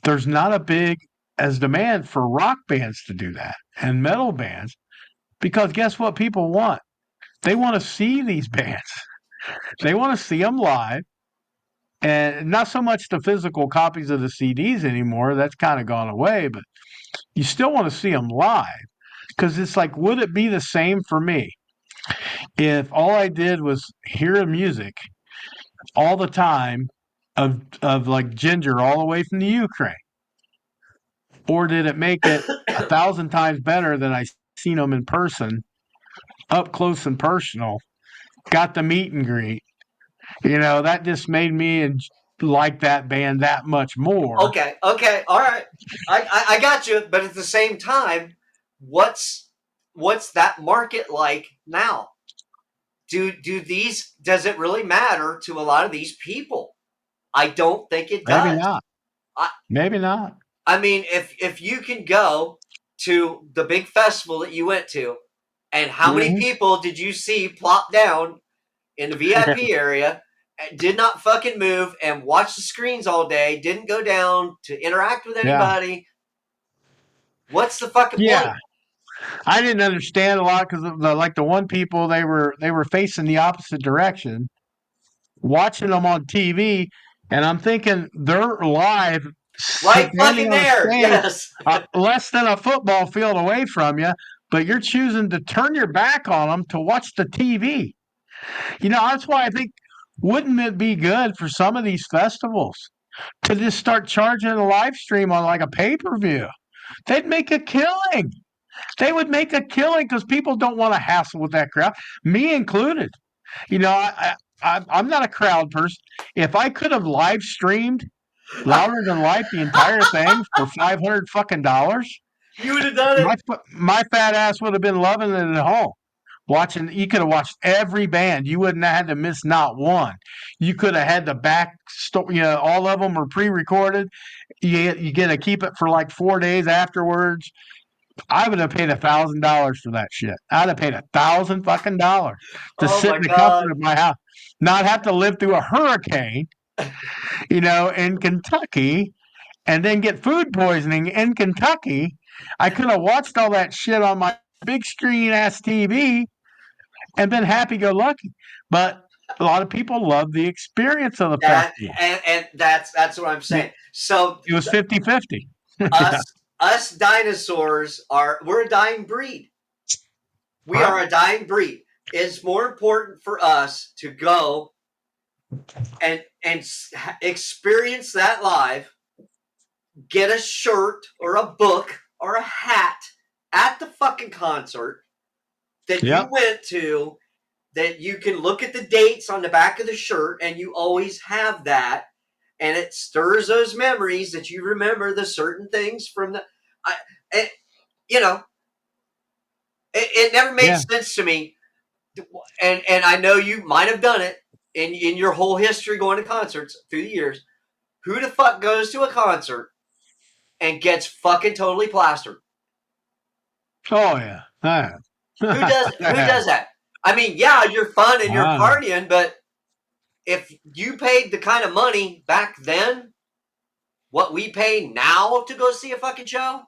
S2: there's not a big as demand for rock bands to do that and metal bands because guess what people want? They want to see these bands. They want to see them live and not so much the physical copies of the CDs anymore. That's kind of gone away, but you still want to see them live because it's like, would it be the same for me if all I did was hear music all the time of like Ginger all the way from the Ukraine, or did it make it 1,000 times better than I seen them in person, up close and personal? Got the meet and greet. That just made me like that band that much more.
S1: Okay. Okay. All right. I got you. But at the same time, what's what's that market like now? Do these does it really matter to a lot of these people? I don't think it
S2: Maybe
S1: does.
S2: not.
S1: I,
S2: Maybe not.
S1: I mean, if you can go to the big festival that you went to, and how many
S2: Hmm.
S1: people did you see plop down in the VIP area, did not fucking move, and watch the screens all day, didn't go down to interact with
S2: Yeah.
S1: anybody? What's the fucking point?
S2: Yeah. I didn't understand a lot because the one people they were facing the opposite direction, watching them on TV, and I'm thinking they're live,
S1: Right
S2: standing
S1: fucking
S2: on a
S1: there.
S2: stage
S1: Yes.
S2: less than a football field away from you, but you're choosing to turn your back on them to watch the TV. That's why I think wouldn't it be good for some of these festivals to just start charging a live stream on like a pay per view? They'd make a killing. They would make a killing because people don't want to hassle with that crowd, me included. I'm not a crowd person. If I could have live streamed louder than life the entire thing for $500 fucking dollars,
S1: You would have done
S2: My
S1: it.
S2: my fat ass would have been loving it at home. Watching, you could have watched every band. You wouldn't have had to miss not one. You could have had the back story. All of them were pre-recorded. You get to keep it for like 4 days afterwards. I would have paid $1,000 for that shit. I'd have paid $1,000 fucking to
S1: Oh
S2: sit
S1: my
S2: in the comfort
S1: god.
S2: of my house, not have to live through a hurricane, in Kentucky, and then get food poisoning in Kentucky. I could have watched all that shit on my big screen ass TV and been happy go lucky. But a lot of people love the experience of the
S1: That
S2: festival.
S1: and that's what I'm
S2: It,
S1: saying. So
S2: it was 50-50.
S1: us
S2: Yeah.
S1: us dinosaurs we're a dying breed. We are
S2: Right.
S1: a dying breed. It's more important for us to go and experience that live, get a shirt or a book or a hat at the fucking concert that you
S2: Yep.
S1: went to, that you can look at the dates on the back of the shirt and you always have that, and it stirs those memories that you remember the certain things from the I, it, you know it never made
S2: Yeah.
S1: sense to me, and I know you might have done it in your whole history going to concerts through the years. Who the fuck goes to a concert and gets fucking totally plastered?
S2: Oh yeah. Yeah.
S1: Who does that? I mean, yeah, you're fun and you're
S2: Ah,
S1: partying, but if you paid the kind of money back then, what we pay now to go see a fucking show,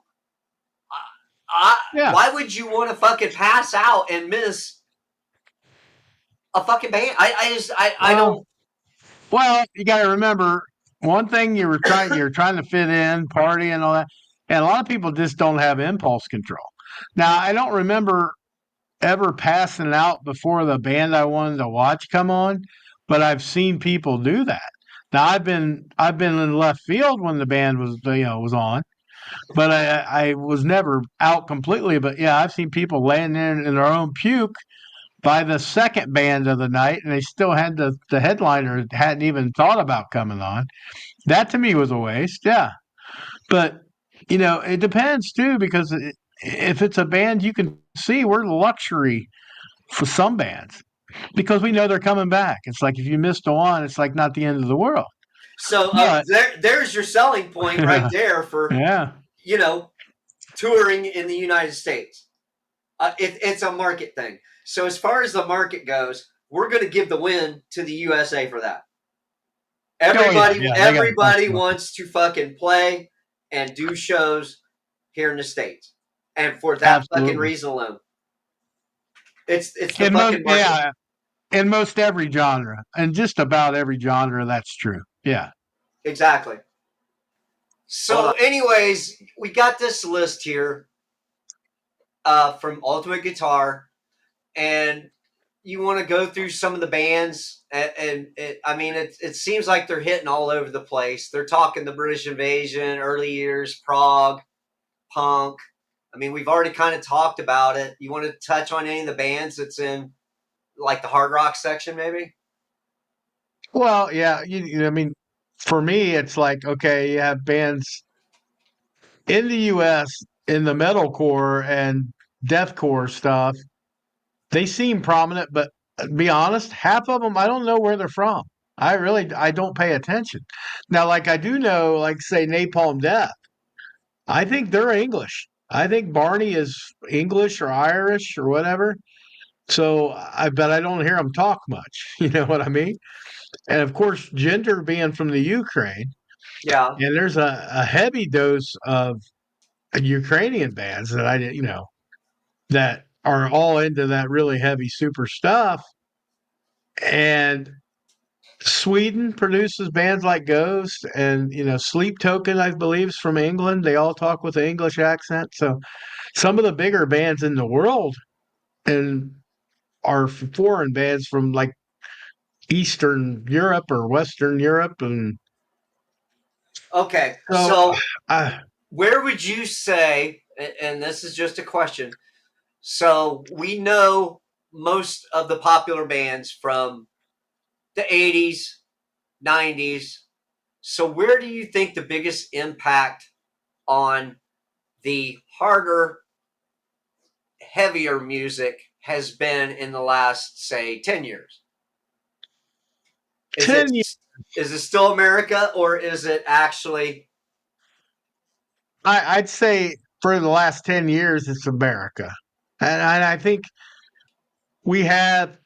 S2: yeah.
S1: why would you want to fucking pass out and miss a fucking band? I
S2: Well,
S1: don't.
S2: you got to remember one thing: you're trying to fit in, party, and all that. And a lot of people just don't have impulse control. Now, I don't remember ever passing out before the band I wanted to watch come on, but I've seen people do that. Now, I've been in left field when the band was on, but I was never out completely. But yeah, I've seen people laying there in their own puke by the second band of the night, and they still had the headliner hadn't even thought about coming on. That to me was a waste. Yeah, but it depends too because if it's a band you can see, we're luxury for some bands because we know they're coming back. It's like if you missed one, it's like not the end of the world.
S1: So
S2: But
S1: there's your selling point right there for
S2: yeah,
S1: you know touring in the United States. It's a market thing. So as far as the market goes, we're going to give the win to the USA for that.
S2: oh yeah,
S1: Everybody,
S2: yeah, they got a bunch
S1: everybody
S2: of them.
S1: wants to fucking play and do shows here in the states, and for that fucking
S2: Absolutely.
S1: reason alone, it's the
S2: In most,
S1: fucking market.
S2: yeah, in most every genre, and just about every genre, that's true. Yeah.
S1: Exactly.
S2: Hold
S1: So,
S2: on.
S1: anyways, we got this list here from Ultimate Guitar, and you want to go through some of the bands, and I mean, it seems like they're hitting all over the place. They're talking the British Invasion, early years, prog, punk. I mean, we've already kind of talked about it. You want to touch on any of the bands that's in like the hard rock section, maybe?
S2: Well, yeah, I mean, for me, it's like okay, you have bands in the U.S. in the metalcore and deathcore stuff. They seem prominent, but to be honest, half of them I don't know where they're from. I don't pay attention. Now, like I do know, like say Napalm Death. I think they're English. I think Barney is English or Irish or whatever. So I bet I don't hear them talk much. You know what I mean? And of course, Ginger being from the Ukraine,
S1: Yeah.
S2: and there's a heavy dose of Ukrainian bands that I did, that are all into that really heavy super stuff. And Sweden produces bands like Ghost and Sleep Token, I believe, is from England. They all talk with an English accent. So some of the bigger bands in the world and are foreign bands from like Eastern Europe or Western Europe, and
S1: Okay.
S2: so
S1: So,
S2: I
S1: where would you say, and this is just a question, so we know most of the popular bands from the 80s, 90s. So where do you think the biggest impact on the harder, heavier music has been in the last, say, 10 years? Is it
S2: 10 years.
S1: is it still America, or is it actually?
S2: I'd say for the last 10 years, it's America. And I think we have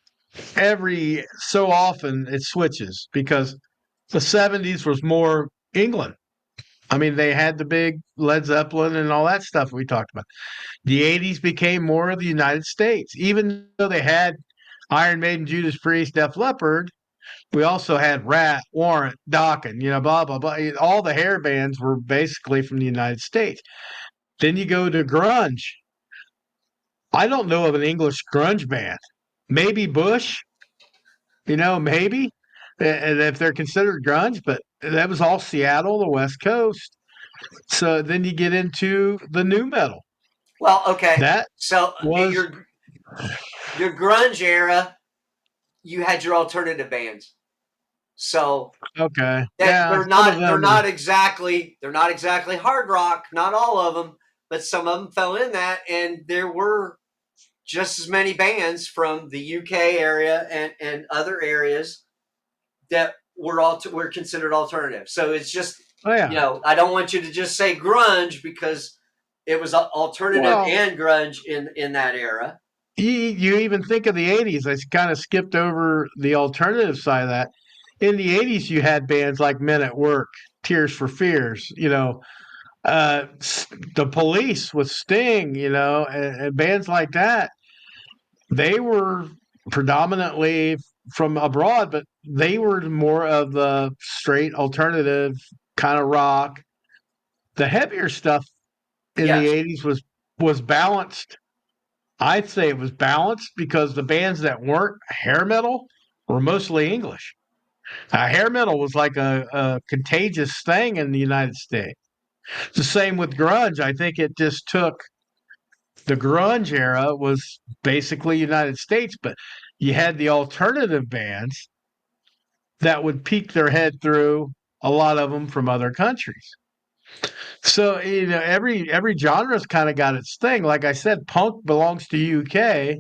S2: every so often it switches because the 70s was more England. I mean, they had the big Led Zeppelin and all that stuff we talked about. The 80s became more of the United States. Even though they had Iron Maiden, Judas Priest, Def Leppard, we also had Rat, Warrant, Dokken, blah, blah, blah. All the hair bands were basically from the United States. Then you go to grunge. I don't know of an English grunge band. Maybe Bush, maybe. And if they're considered grunge, but that was all Seattle, the West Coast. So then you get into the new metal.
S1: Well, okay.
S2: That
S1: So in
S2: was
S1: your grunge era, you had your alternative bands. So
S2: okay.
S1: that
S2: Yeah, some of them were
S1: they're not exactly hard rock, not all of them, but some of them fell in that, and there were just as many bands from the UK area and other areas that were considered alternative. So it's just,
S2: oh yeah.
S1: I don't want you to just say grunge, because it was alternative
S2: Well,
S1: and grunge in that era.
S2: you even think of the 80s. I kind of skipped over the alternative side of that. In the 80s, you had bands like Men at Work, Tears for Fears, the Police with Sting, and bands like that. They were predominantly from abroad, but they were more of the straight alternative kind of rock. The heavier stuff in the
S1: Yes.
S2: 80s was balanced. I'd say it was balanced because the bands that weren't hair metal were mostly English. Hair metal was like a contagious thing in the United States. The same with grunge. I think it just took the grunge era was basically United States, but you had the alternative bands that would peek their head through a lot of them from other countries. So every genre's kind of got its thing. Like I said, punk belongs to UK,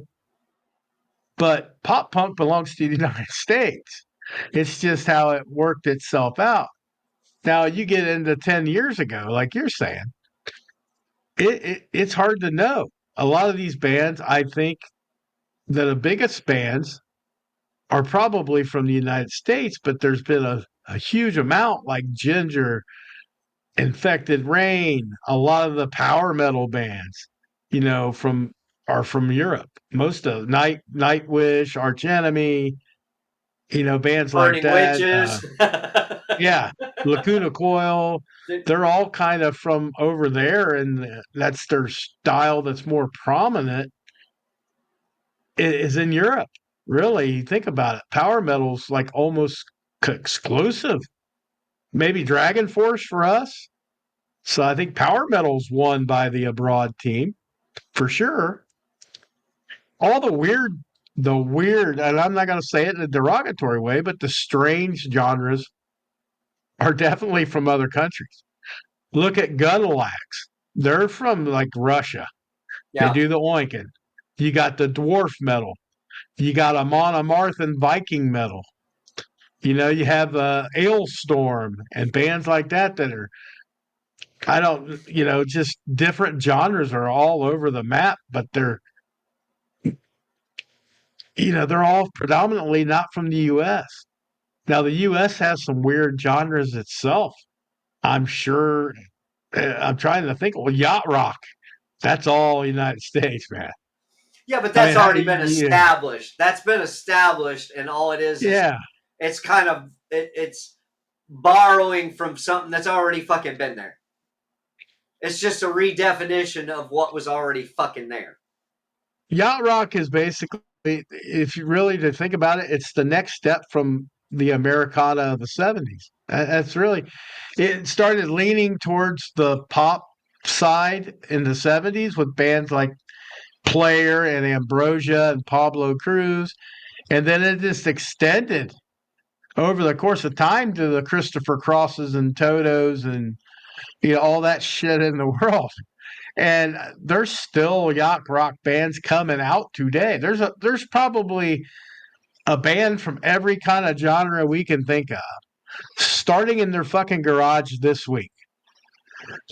S2: but pop punk belongs to the United States. It's just how it worked itself out. Now you get into 10 years ago, like you're saying, it's hard to know. A lot of these bands, I think that the biggest bands are probably from the United States, but there's been a huge amount like Ginger, Infected Rain, a lot of the power metal bands, from are from Europe. Most of Nightwish, Arch Enemy, bands like
S1: Burning
S2: that.
S1: Witches.
S2: Yeah, Lacuna Coil. They're all kind of from over there, and that's their style that's more prominent is in Europe. Really, think about it. Power metal's like almost exclusive. Maybe Dragon Force for us. So I think power metal's won by the abroad team for sure. All the weird, and I'm not going to say it in a derogatory way, but the strange genres are definitely from other countries. Look at Gunlax. They're from like Russia. They
S1: Yeah.
S2: do the oinking. You got the dwarf metal. You got Amon Amarth Viking metal. You have Ailstorm and bands like that are I don't just different genres are all over the map, but they're all predominantly not from the US. Now the US has some weird genres itself. I'm sure I'm trying to think. Well, yacht rock, that's all United States, man.
S1: Yeah, but
S2: I
S1: that's
S2: mean, how
S1: already
S2: do
S1: been
S2: you
S1: established. That's been established, and all it is
S2: yeah.
S1: it's kind of it's borrowing from something that's already fucking been there. It's just a redefinition of what was already fucking there.
S2: Yacht rock is basically, if you really to think about it, it's the next step from the Americana of the 70s. That's really, it started leaning towards the pop side in the 70s with bands like Player and Ambrosia and Pablo Cruz. And then it just extended over the course of time to the Christopher Crosses and Totos and all that shit in the world. And there's still yacht rock bands coming out today. There's probably a band from every kind of genre we can think of, starting in their fucking garage this week.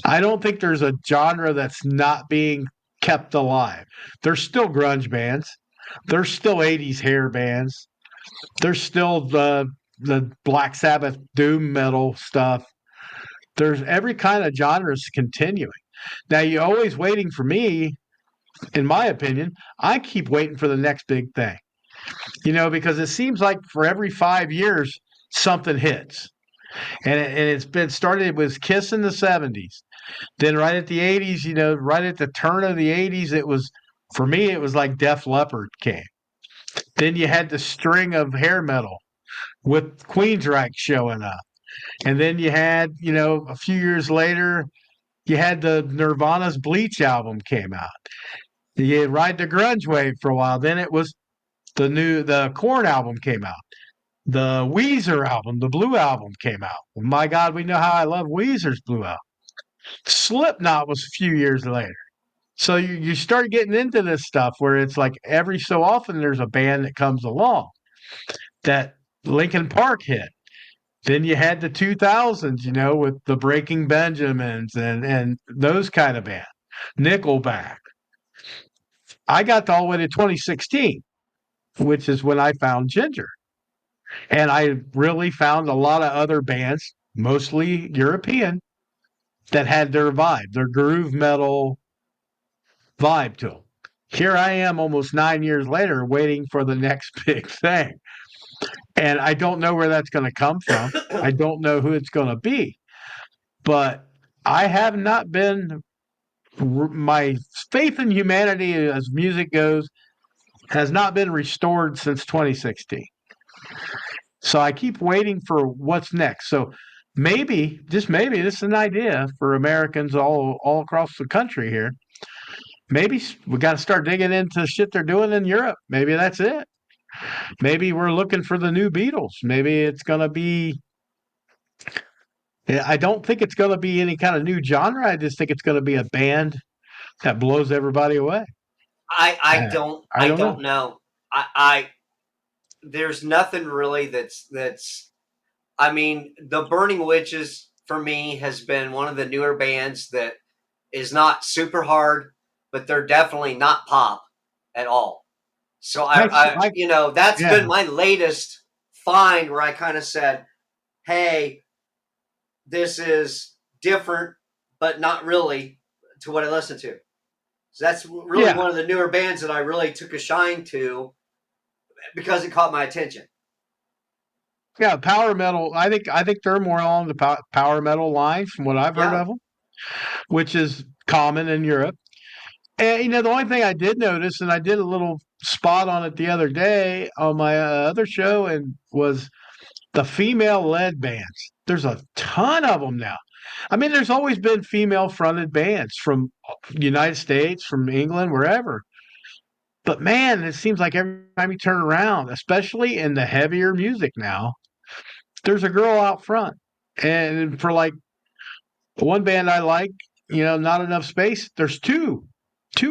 S2: I don't think there's a genre that's not being kept alive. There's still grunge bands. There's still 80s hair bands. There's still the Black Sabbath doom metal stuff. There's every kind of genre is continuing. Now you're always waiting for me, in my opinion. I keep waiting for the next big thing. Because it seems like for every 5 years something hits. And it's been started with Kiss in the 70s. Then right at the 80s, right at the turn of the 80s, it was, for me, it was like Def Leppard came. Then you had the string of hair metal with Queensryche showing up. And then you had, a few years later, you had the Nirvana's Bleach album came out. You ride the grunge wave for a while. Then it was the Korn album came out. The Weezer album, the Blue album came out. My God, we know how I love Weezer's Blue album. Slipknot was a few years later. So you start getting into this stuff where it's like every so often there's a band that comes along. That Linkin Park hit. Then you had the 2000s, with the Breaking Benjamins and those kind of bands. Nickelback. I got all the way to 2016, which is when I found Ginger. And I really found a lot of other bands, mostly European, that had their vibe, their groove metal vibe to them. Here I am almost 9 years later waiting for the next big thing. And I don't know where that's going to come from. I don't know who it's going to be. But I have not been, my faith in humanity as music goes has not been restored since 2016. So I keep waiting for what's next. So maybe, just maybe, this is an idea for Americans all across the country here. Maybe we got to start digging into shit they're doing in Europe. Maybe that's it. Maybe we're looking for the new Beatles. Maybe it's going to be. I don't think it's going to be any kind of new genre. I just think it's going to be a band that blows everybody away.
S1: I
S2: Uh,
S1: don't
S2: I
S1: I
S2: don't know.
S1: don't know. I there's nothing really that's I mean, the Burning Witches for me has been one of the newer bands that is not super hard, but they're definitely not pop at all. So
S2: I
S1: that's
S2: yeah
S1: been my latest find where I kind of said, "Hey, this is different, but not really to what I listen to." So that's really
S2: yeah
S1: one of the newer bands that I really took a shine to because it caught my attention.
S2: yeah. Power metal. I think they're more along the power metal line from what I've heard
S1: Yeah.
S2: of them, which is common in Europe. And the only thing I did notice, and I did a little spot on it the other day on my other show, and was the female-led bands. There's a ton of them now. I mean, there's always been female-fronted bands from United States, from England, wherever. But man, it seems like every time you turn around, especially in the heavier music now, there's a girl out front. And for like one band I like, not enough space. There's two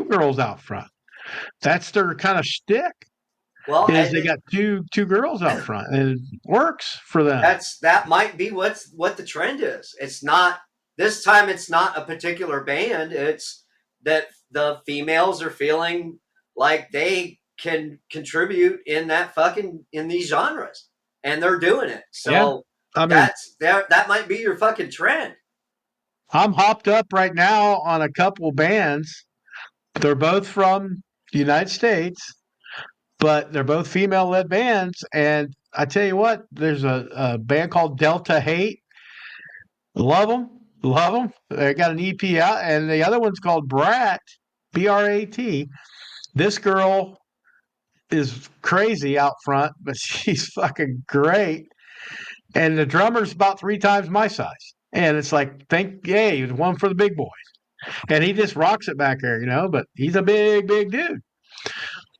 S2: girls out front. That's their kind of shtick.
S1: Well,
S2: Is
S1: and
S2: they got two girls out front, and it works for them.
S1: that might be what the trend is. It's not this time. It's not a particular band. It's that the females are feeling like they can contribute in in these genres, and they're doing it.
S2: Yeah,
S1: So
S2: I mean,
S1: that might be your fucking trend.
S2: I'm hopped up right now on a couple bands. They're both from the United States, but they're both female-led bands. And I tell you what, there's a band called Delta Hate. Love them, love them. They got an EP out, and the other one's called Brat, Brat. This girl is crazy out front, but she's fucking great. And the drummer's about 3 times my size. And it's like, thank yay, one for the big boys. And he just rocks it back there, but he's a big, big dude.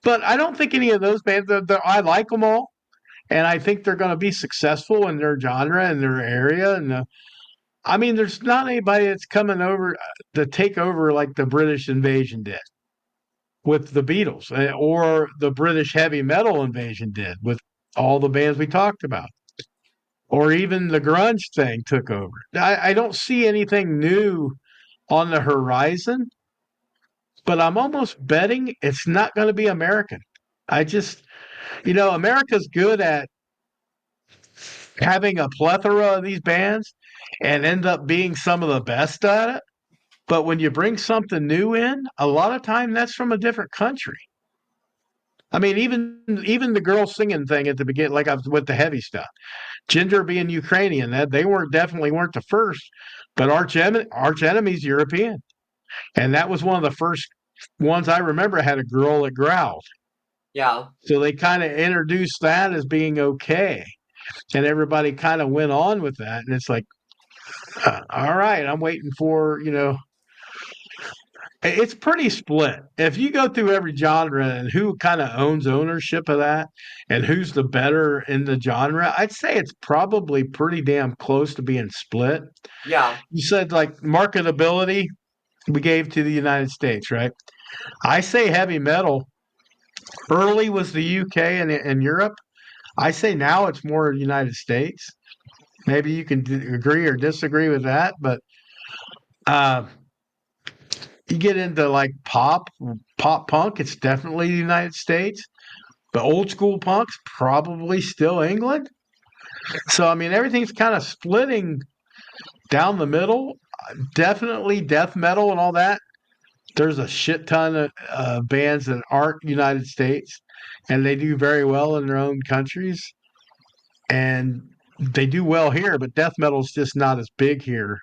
S2: But I don't think any of those bands, I like them all. And I think they're going to be successful in their genre and their area. And I mean, there's not anybody that's coming over to take over like the British invasion did with the Beatles, or the British heavy metal invasion did with all the bands we talked about, or even the grunge thing took over. I don't see anything new on the horizon, but I'm almost betting it's not going to be American. I just, America's good at having a plethora of these bands and end up being some of the best at it. But when you bring something new in, a lot of time that's from a different country. I mean, even the girl singing thing at the beginning, like I was with the heavy stuff, Ginger being Ukrainian, that they definitely weren't the first, but Arch Enemy's European, and that was one of the first ones I remember had a girl that growled.
S1: Yeah,
S2: So they kind of introduced that as being okay, and everybody kind of went on with that, and it's like, all right, I'm waiting for it's pretty split. If you go through every genre and who kind of owns ownership of that and who's the better in the genre, I'd say it's probably pretty damn close to being split.
S1: yeah,
S2: You said like marketability we gave to the United States, right? I say heavy metal early was the UK and Europe. I say now it's more United States. Maybe you can agree or disagree with that, but uh, you get into like pop punk, it's definitely the United States. The old school punk's probably still England. So I mean, everything's kind of splitting down the middle. Definitely death metal and all that. There's a shit ton of bands that aren't United States, and they do very well in their own countries, and they do well here. But death metal's just not as big here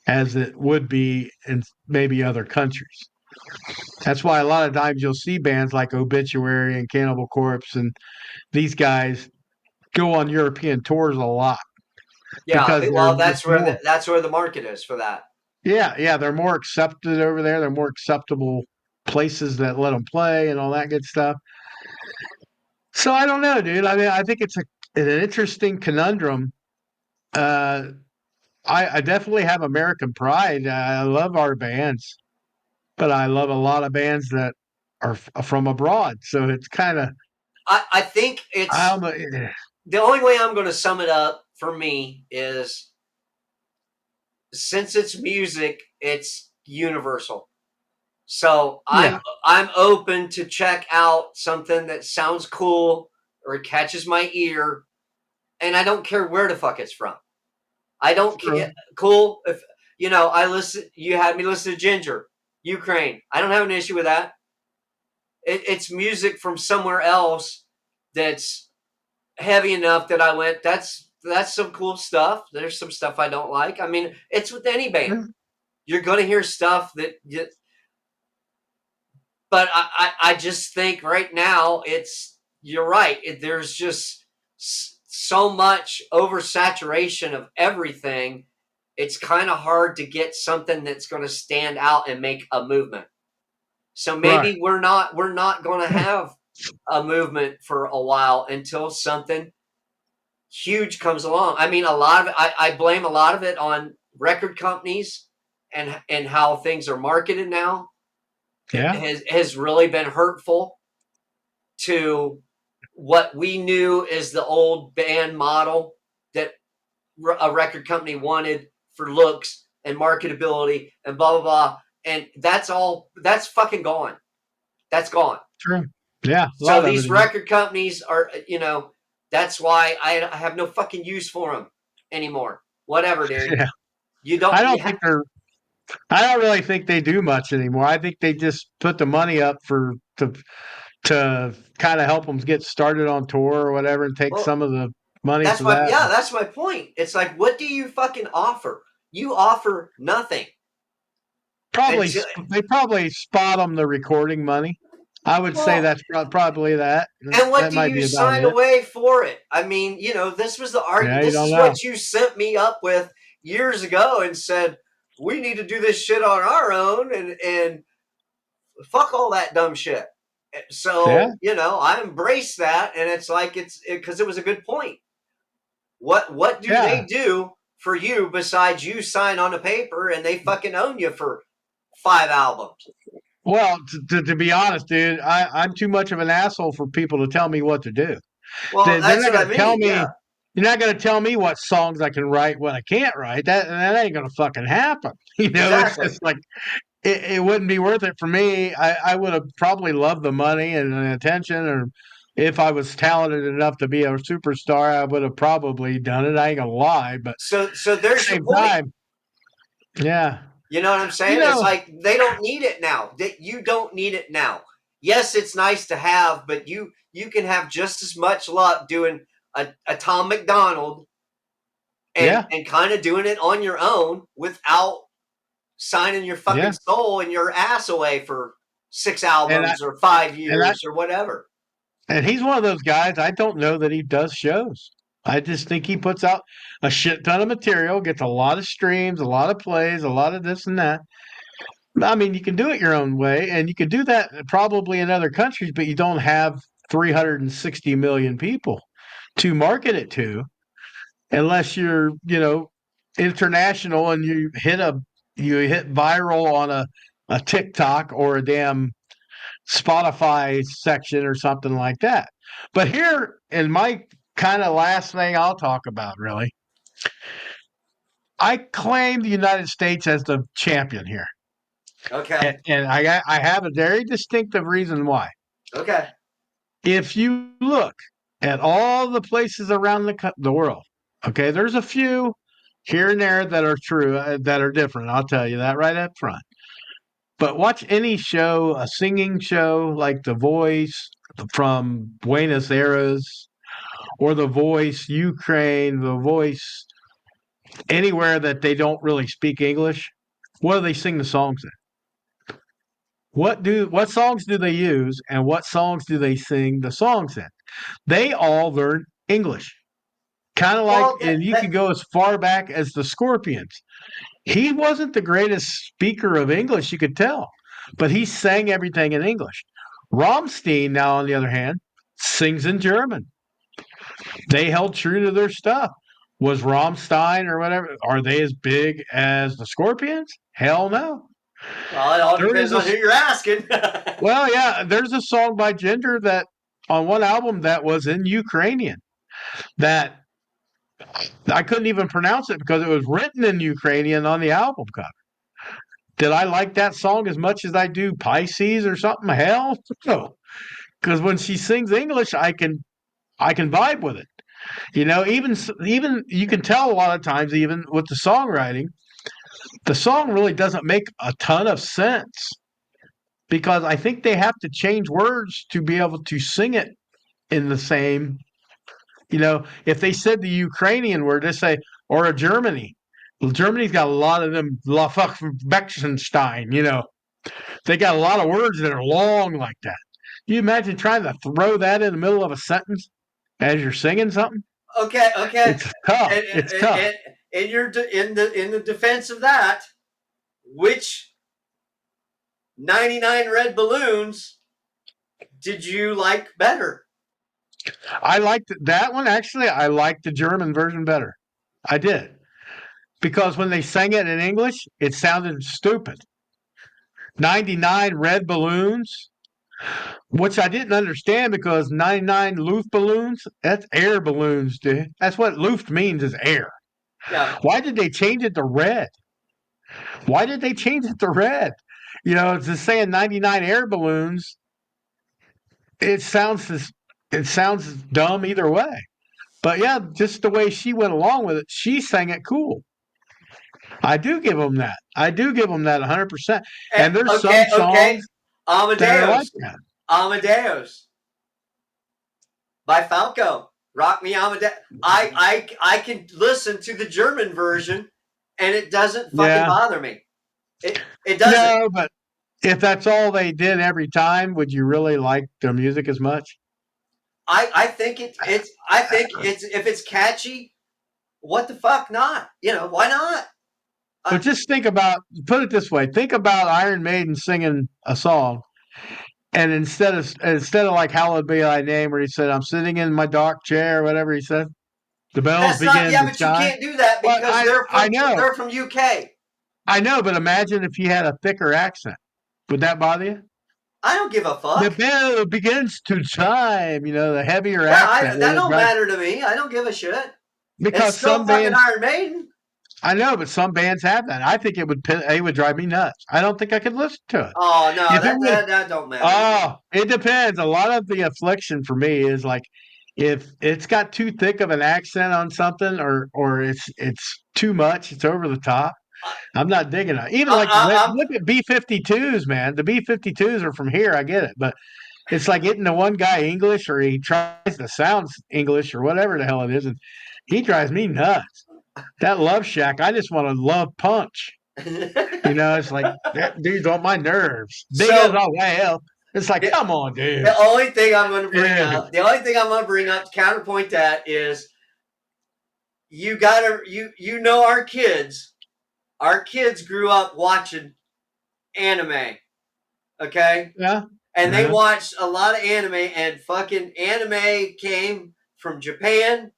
S2: as it would be in maybe other countries. That's why a lot of times you'll see bands like Obituary and Cannibal Corpse and these guys go on European tours a lot
S1: yeah.
S2: because they're
S1: Well,
S2: just more.
S1: that's where the market is for that.
S2: Yeah, they're more accepted over there. They're more acceptable places that let them play and all that good stuff. So I don't know, dude. I mean, I think it's an interesting conundrum. Uh, I definitely have American pride. I love our bands, but I love a lot of bands that are from abroad. So it's kind of
S1: I think
S2: I
S1: it's
S2: don't
S1: the only way I'm going to sum it up for me is since it's music, it's universal. So
S2: yeah,
S1: I'm open to check out something that sounds cool or catches my ear, and I don't care where the fuck it's from. I don't care.
S2: true.
S1: Cool. If I listen. You had me listen to Ginger, Ukraine. I don't have an issue with that. It's music from somewhere else that's heavy enough that I went. That's some cool stuff. There's some stuff I don't like. I mean, it's with any band.
S2: Yeah,
S1: You're gonna hear stuff but I just think right now you're right. There's just so much oversaturation of everything. It's kind of hard to get something that's going to stand out and make a movement. So
S2: right.
S1: maybe we're not going to have a movement for a while until something huge comes along. I mean, a lot of it, I blame a lot of it on record companies and how things are marketed now. It
S2: Yeah,
S1: has really been hurtful to what we knew as the old band model that a record company wanted for looks and marketability and blah blah blah. And that's fucking gone. That's gone.
S2: true. Yeah, a
S1: So
S2: lot of it
S1: these
S2: is.
S1: record companies are, that's why I have no fucking use for them anymore. Whatever, dude.
S2: Yeah,
S1: You don't.
S2: I don't think they're. I don't really think they do much anymore. I think they just put the money up to kind of help them get started on tour or whatever, and take
S1: Well,
S2: some of the money
S1: that's
S2: for
S1: my
S2: that.
S1: yeah. That's my point. It's like, what do you fucking offer? You offer nothing
S2: Probably
S1: until
S2: they probably spot them the recording money. I would say
S1: well.
S2: that's probably that.
S1: And what
S2: That
S1: do
S2: might
S1: you
S2: be about
S1: sign
S2: it.
S1: away for it? I mean, this was the
S2: Yeah,
S1: argument.
S2: you
S1: This
S2: don't
S1: is
S2: know.
S1: what you sent me up with years ago and said we need to do this shit on our own and fuck all that dumb shit.
S2: Yeah,
S1: So I embrace that, and it's like it's because it was a good point. What do
S2: yeah.
S1: they do? for you besides you sign on a paper and they fucking own you for 5 albums.
S2: Well, to be honest, dude, I'm too much of an asshole for people to tell me what to do.
S1: Well,
S2: They're
S1: that's
S2: not
S1: what
S2: going
S1: I
S2: to tell
S1: mean.
S2: me.
S1: Yeah,
S2: You're not going to tell me what songs I can write, what I can't write. That ain't going to fucking happen. It's
S1: exactly.
S2: just like it wouldn't be worth it for me. I would have probably loved the money and the attention, or if I was talented enough to be a superstar, I would have probably done it. I ain't gonna lie, but
S1: So
S2: at the
S1: there's your
S2: same
S1: point.
S2: time, yeah,
S1: You know what I'm
S2: you
S1: saying? It's
S2: know,
S1: like they don't need it now. That you don't need it now. Yes, it's nice to have, but you can have just as much luck doing a Tom McDonald
S2: yeah,
S1: and kind of doing it on your own without signing your fucking
S2: yeah,
S1: soul and your ass away for six
S2: and I
S1: albums or five
S2: and I
S1: years or whatever.
S2: and he's one of those guys. I don't know that he does shows. I just think he puts out a shit ton of material, gets a lot of streams, a lot of plays, a lot of this and that. I mean, you can do it your own way, and you can do that probably in other countries, but you don't have 360 million people to market it to unless you're, international and you hit viral on a TikTok or a damn Spotify section or something like that. But here, in my kind of last thing I'll talk about, really, I claim the United States as the champion here. And,
S1: Okay.
S2: and I have a very distinctive reason why.
S1: Okay.
S2: If you look at all the places around the world, okay, there's a few here and there that are true, that are different. I'll tell you that right up front. But watch any show, a singing show like The Voice from Buenos Aires or The Voice Ukraine, The Voice anywhere that they don't really speak English. What do they sing the songs in? What songs do they use and what songs do they sing the songs in? They all learn English. Kind of like,
S1: Well,
S2: and you can go as far back as the Scorpions. He wasn't the greatest speaker of English, you could tell, but he sang everything in English. Rammstein, now on the other hand, sings in German. They held true to their stuff. Was Rammstein or whatever, are they as big as the Scorpions? Hell no.
S1: well, it all
S2: There
S1: depends
S2: is a
S1: on who you're asking.
S2: Well, yeah, there's a song by Gender that on one album that was in Ukrainian that I couldn't even pronounce it because it was written in Ukrainian on the album cover. Did I like that song as much as I do Pisces or something? Hell no. Because when she sings English, I can vibe with it. Even you can tell a lot of times, even with the songwriting, the song really doesn't make a ton of sense because I think they have to change words to be able to sing it in the same. If they said the Ukrainian word, they say, or a Germany. Well, Germany's got a lot of them, La fuck Bechtenstein, they got a lot of words that are long like that. You imagine trying to throw that in the middle of a sentence as you're singing something?
S1: Okay. Okay.
S2: It's tough.
S1: And,
S2: It's
S1: and,
S2: tough.
S1: and in your in the defense of that, which 99 red balloons did you like better?
S2: I liked that one. Actually, I liked the German version better. I did. Because when they sang it in English, it sounded stupid. 99 red balloons, which I didn't understand because 99 Luft balloons, that's air balloons, dude. That's what Luft means is air.
S1: Yeah.
S2: Why did they change it to red? Why did they change it to red? It's just saying 99 air balloons. It sounds it sounds dumb either way. But yeah, just the way she went along with it, she sang it cool. I do give them that. I do give them that 100%. And there's
S1: Okay.
S2: some
S1: Okay.
S2: songs that are like
S1: Amadeus.
S2: that.
S1: Amadeus by Falco. Rock Me Amadeus. I can listen to the German version and it doesn't fucking
S2: Yeah.
S1: bother me. It doesn't.
S2: No, but if that's all they did every time, would you really like their music as much?
S1: I think it's I think it's if it's catchy, what the fuck not? Why not?
S2: But just put it this way, think about Iron Maiden singing a song, and instead of like "Hallowed Be Thy Name," where he said, "I'm sitting in my dark chair," or whatever he said, The bells
S1: That's not.
S2: begin
S1: Yeah,
S2: to
S1: but you
S2: shine.
S1: can't do that
S2: But
S1: because
S2: I know,
S1: they're from UK.
S2: I know. But imagine if you had a thicker accent. Would that bother you?
S1: I don't give a
S2: The
S1: fuck.
S2: bell begins to chime. You know, the heavier
S1: Yeah,
S2: accent.
S1: that don't matter to me. I don't give a shit. It's
S2: Because
S1: still
S2: some
S1: fucking
S2: bands,
S1: Iron Maiden.
S2: I know, but some bands have that. I think it would drive me nuts. I don't think I could listen to it.
S1: Oh no,
S2: If it would,
S1: that don't matter to me.
S2: oh, it depends. A lot of the affliction for me is like if it's got too thick of an accent on something, or it's too much, it's over the top.
S1: I,
S2: I'm not digging it. Even like
S1: I'm
S2: look at B-52s, man. The B-52s are from here. I get it, but it's like getting the one guy English, or he tries to sound English, or whatever the hell it is, and he drives me nuts. That Love Shack, I just want to love punch. You know, it's like that dude's on my nerves. Big as
S1: so
S2: all hell. It's like,
S1: the,
S2: come on, dude.
S1: the only thing I'm going to bring
S2: Yeah.
S1: up, the only thing I'm going to bring up to counterpoint that is you gotta you know our kids. Our kids grew up watching anime, okay,
S2: Yeah.
S1: and they
S2: Yeah.
S1: watched a lot of anime, and fucking anime came from Japan,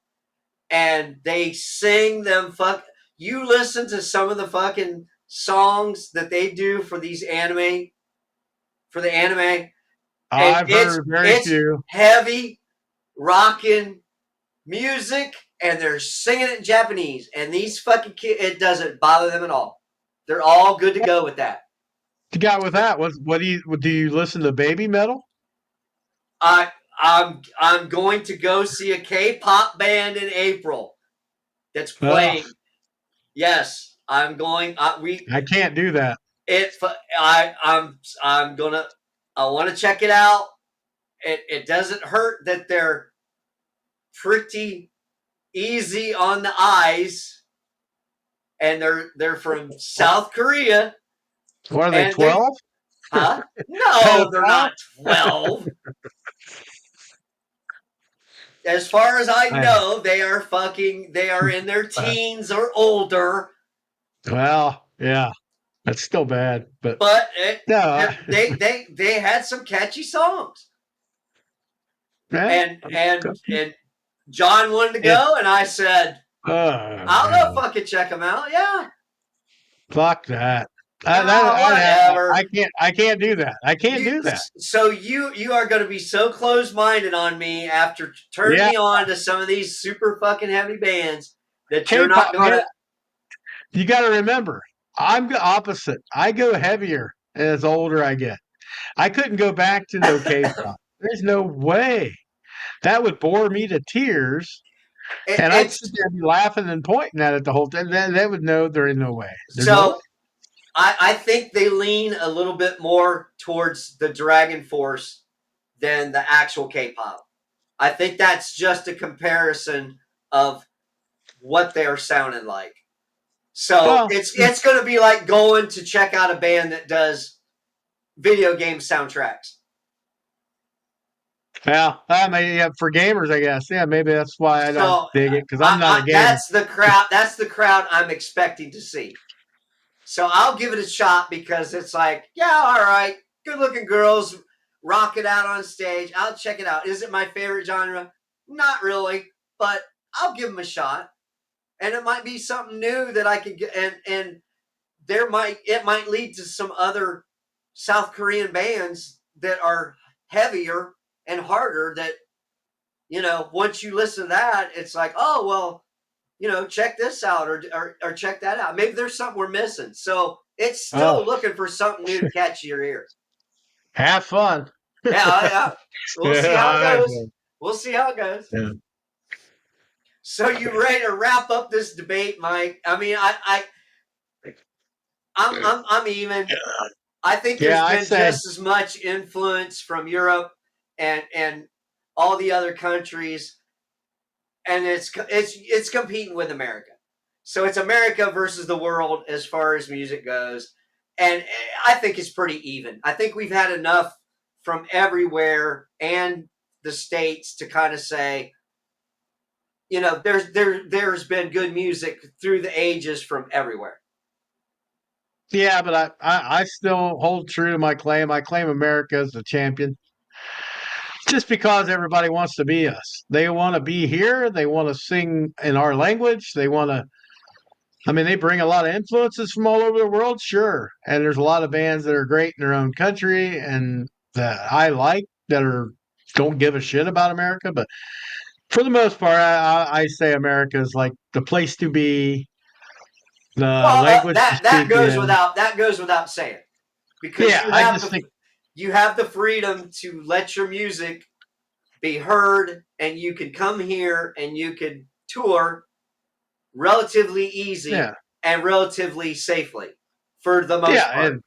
S1: and they sing them fuck. You listen to some of the fucking songs that they do for these anime for the anime, and
S2: I've heard very
S1: it's
S2: few.
S1: heavy rocking music, and they're singing it in Japanese. And these fucking kids, it doesn't bother them at all. They're all good to go with that.
S2: The guy with that was do you listen to baby metal?
S1: I I'm going to go see a K-pop band in April that's
S2: Oh,
S1: playing. Yes, I'm going. We
S2: I can't do that.
S1: it. I'm gonna. I want to check it out. It doesn't hurt that they're pretty easy on the eyes, and they're from South Korea,
S2: What are they,
S1: and they
S2: 12?
S1: huh? No, they're
S2: Pedophile?
S1: not 12. As far as I
S2: I,
S1: know, they are in their teens or older,
S2: well, yeah, that's still bad. But
S1: but
S2: no, I,
S1: they had some catchy songs.
S2: yeah,
S1: And John wanted to
S2: it,
S1: go, and I said, I'll go
S2: yeah,
S1: fucking check them out. Yeah.
S2: fuck that.
S1: No, whatever.
S2: I can't do that. I can't
S1: You
S2: do that.
S1: so you are going to be so close minded on me after turning
S2: Yeah,
S1: me on to some of these super fucking heavy bands that you're not
S2: K-pop,
S1: going
S2: man.
S1: to.
S2: You got to remember, I'm the opposite. I go heavier as older I get. I couldn't go back to no K-pop. There's no way. That would bore me to tears, and I'd sit
S1: It's
S2: there and be laughing and pointing at it the whole time. They would know there is no way. There's no way.
S1: so I think they lean a little bit more towards the Dragon Force than the actual K-pop. I think that's just a comparison of what they are sounding like. So
S2: Well,
S1: it's going to be like going to check out a band that does video game soundtracks.
S2: yeah, I mean, yeah, for gamers, I guess. Yeah, maybe that's why I don't
S1: So
S2: dig it because I'm not a gamer.
S1: that's the crowd. That's the crowd I'm expecting to see. So I'll give it a shot because it's like, yeah, all right, good looking girls rock it out on stage. I'll check it out. Is it my favorite genre? Not really, but I'll give them a shot. And it might be something new that I could get, and it might lead to some other South Korean bands that are heavier and harder. That once you listen to that, it's like, oh well, check this out, or check that out. Maybe there's something we're missing. So it's
S2: Oh,
S1: still looking for something new to catch your ear.
S2: have fun.
S1: Yeah, yeah. We'll see
S2: Yeah,
S1: how it
S2: all right,
S1: goes.
S2: man.
S1: We'll see how it goes.
S2: Yeah.
S1: So you ready to wrap up this debate, Mike? I mean, I'm even. I think
S2: Yeah,
S1: there's
S2: I
S1: been
S2: say,
S1: just as much influence from Europe and all the other countries, and it's competing with America. So it's America versus the world as far as music goes, and I think it's pretty even. I think we've had enough from everywhere and the states to kind of say, there's been good music through the ages from everywhere.
S2: yeah, but I still hold true to my claim. I claim America as the champion. just because everybody wants to be us. They want to be here. They want to sing in our language. They want to. I mean, they bring a lot of influences from all over the world, sure. And there's a lot of bands that are great in their own country and that I like that are don't give a shit about America. But for the most part, I say America is like the place to be, the
S1: Well,
S2: language to
S1: that
S2: speak in.
S1: goes without saying, because
S2: Yeah, I just think,
S1: you have the freedom to let your music be heard, and you can come here and you can tour relatively
S2: yeah,
S1: easy and relatively safely for the
S2: yeah,
S1: most part.
S2: and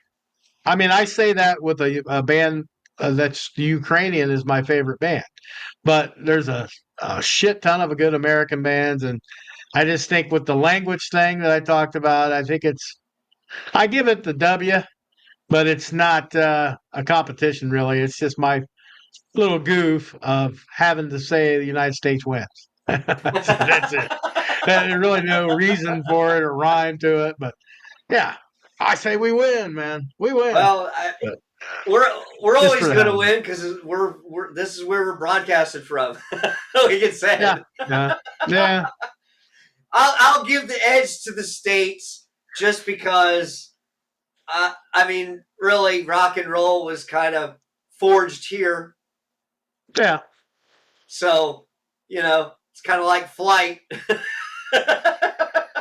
S2: I mean, I say that with a band that's Ukrainian is my favorite band, but there's a shit ton of good American bands, and I just think with the language thing that I talked about, I think I give it the W, but it's not a competition really. It's just my little goof of having to say the United States wins. That's it. There's really no reason for it or rhyme to it, but yeah, I say we win, man. We win.
S1: Well,
S2: But
S1: we're we're
S2: just for
S1: always
S2: the
S1: going
S2: hell
S1: to
S2: of it.
S1: win because we're this is where we're broadcasted from. Like it
S2: Yeah,
S1: said,
S2: yeah, yeah,
S1: I'll give the edge to the states just because. I mean, really, rock and roll was kind of forged here,
S2: yeah,
S1: so it's kind of like flight.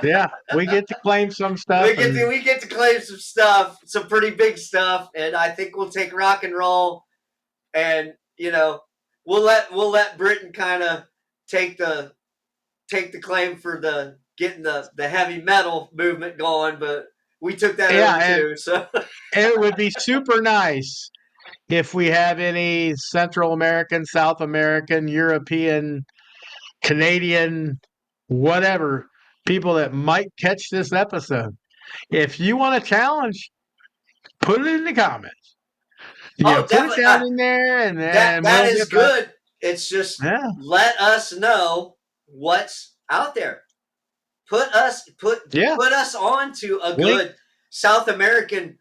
S2: yeah. We get to claim some stuff, and
S1: We get to claim some stuff, some pretty big stuff, and I think we'll take rock and roll, and we'll let Britain kind of take the claim for the getting the heavy metal movement going, but we took that
S2: yeah,
S1: over
S2: and
S1: too. So
S2: it would be super nice if we have any Central American, South American, European, Canadian, whatever people that might catch this episode. If you want to challenge, put it in the comments.
S1: oh,
S2: Put it
S1: definitely.
S2: down in there, and
S1: That
S2: we'll
S1: is
S2: get back.
S1: good. It's just
S2: Yeah,
S1: let us know what's out there.
S2: yeah.
S1: Put us on to a
S2: Link.
S1: good South American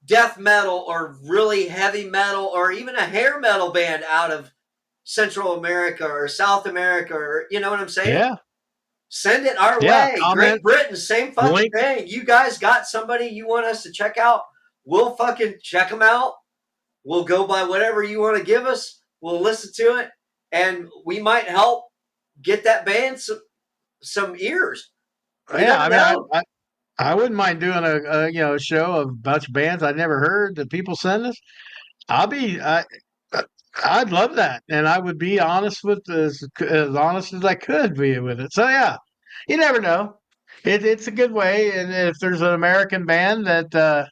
S1: death metal or really heavy metal or even a hair metal band out of Central America or South America, or you know what I'm saying?
S2: Yeah,
S1: Send it our
S2: yeah.
S1: way.
S2: Comment.
S1: Great Britain, same fucking
S2: Link.
S1: thing. You guys got somebody you want us to check out? We'll fucking check them out. We'll go by whatever you want to give us. We'll listen to it, and we might help get that band some ears. You
S2: Yeah,
S1: never
S2: I mean,
S1: know.
S2: I wouldn't mind doing a show of a bunch of bands I never heard that people send us. I'll be I'd love that, and I would be honest with as honest as I could be with it. So yeah, you never know. It's a good way, and if there's an American band that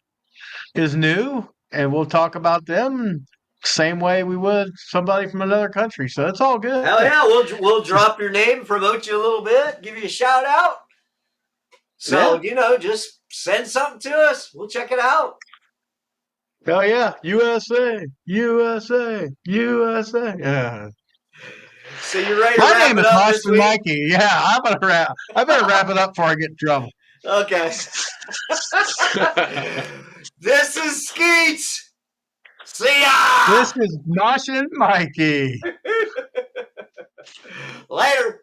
S2: is new, and we'll talk about them same way we would somebody from another country. So it's all good.
S1: Hell yeah, we'll
S2: Just
S1: drop your name, promote you a little bit, give you a shout out.
S2: yeah,
S1: So just send something to us. We'll check it out.
S2: hell yeah, USA, USA, USA. Yeah.
S1: So you're ready to
S2: My
S1: wrap
S2: name
S1: it
S2: is
S1: up this
S2: Boston
S1: week?
S2: Mikey. Yeah, I'm gonna wrap. I better wrap it up before I get in trouble.
S1: Okay. This is Skeets. See
S2: This
S1: ya.
S2: is Boston Mikey.
S1: Later.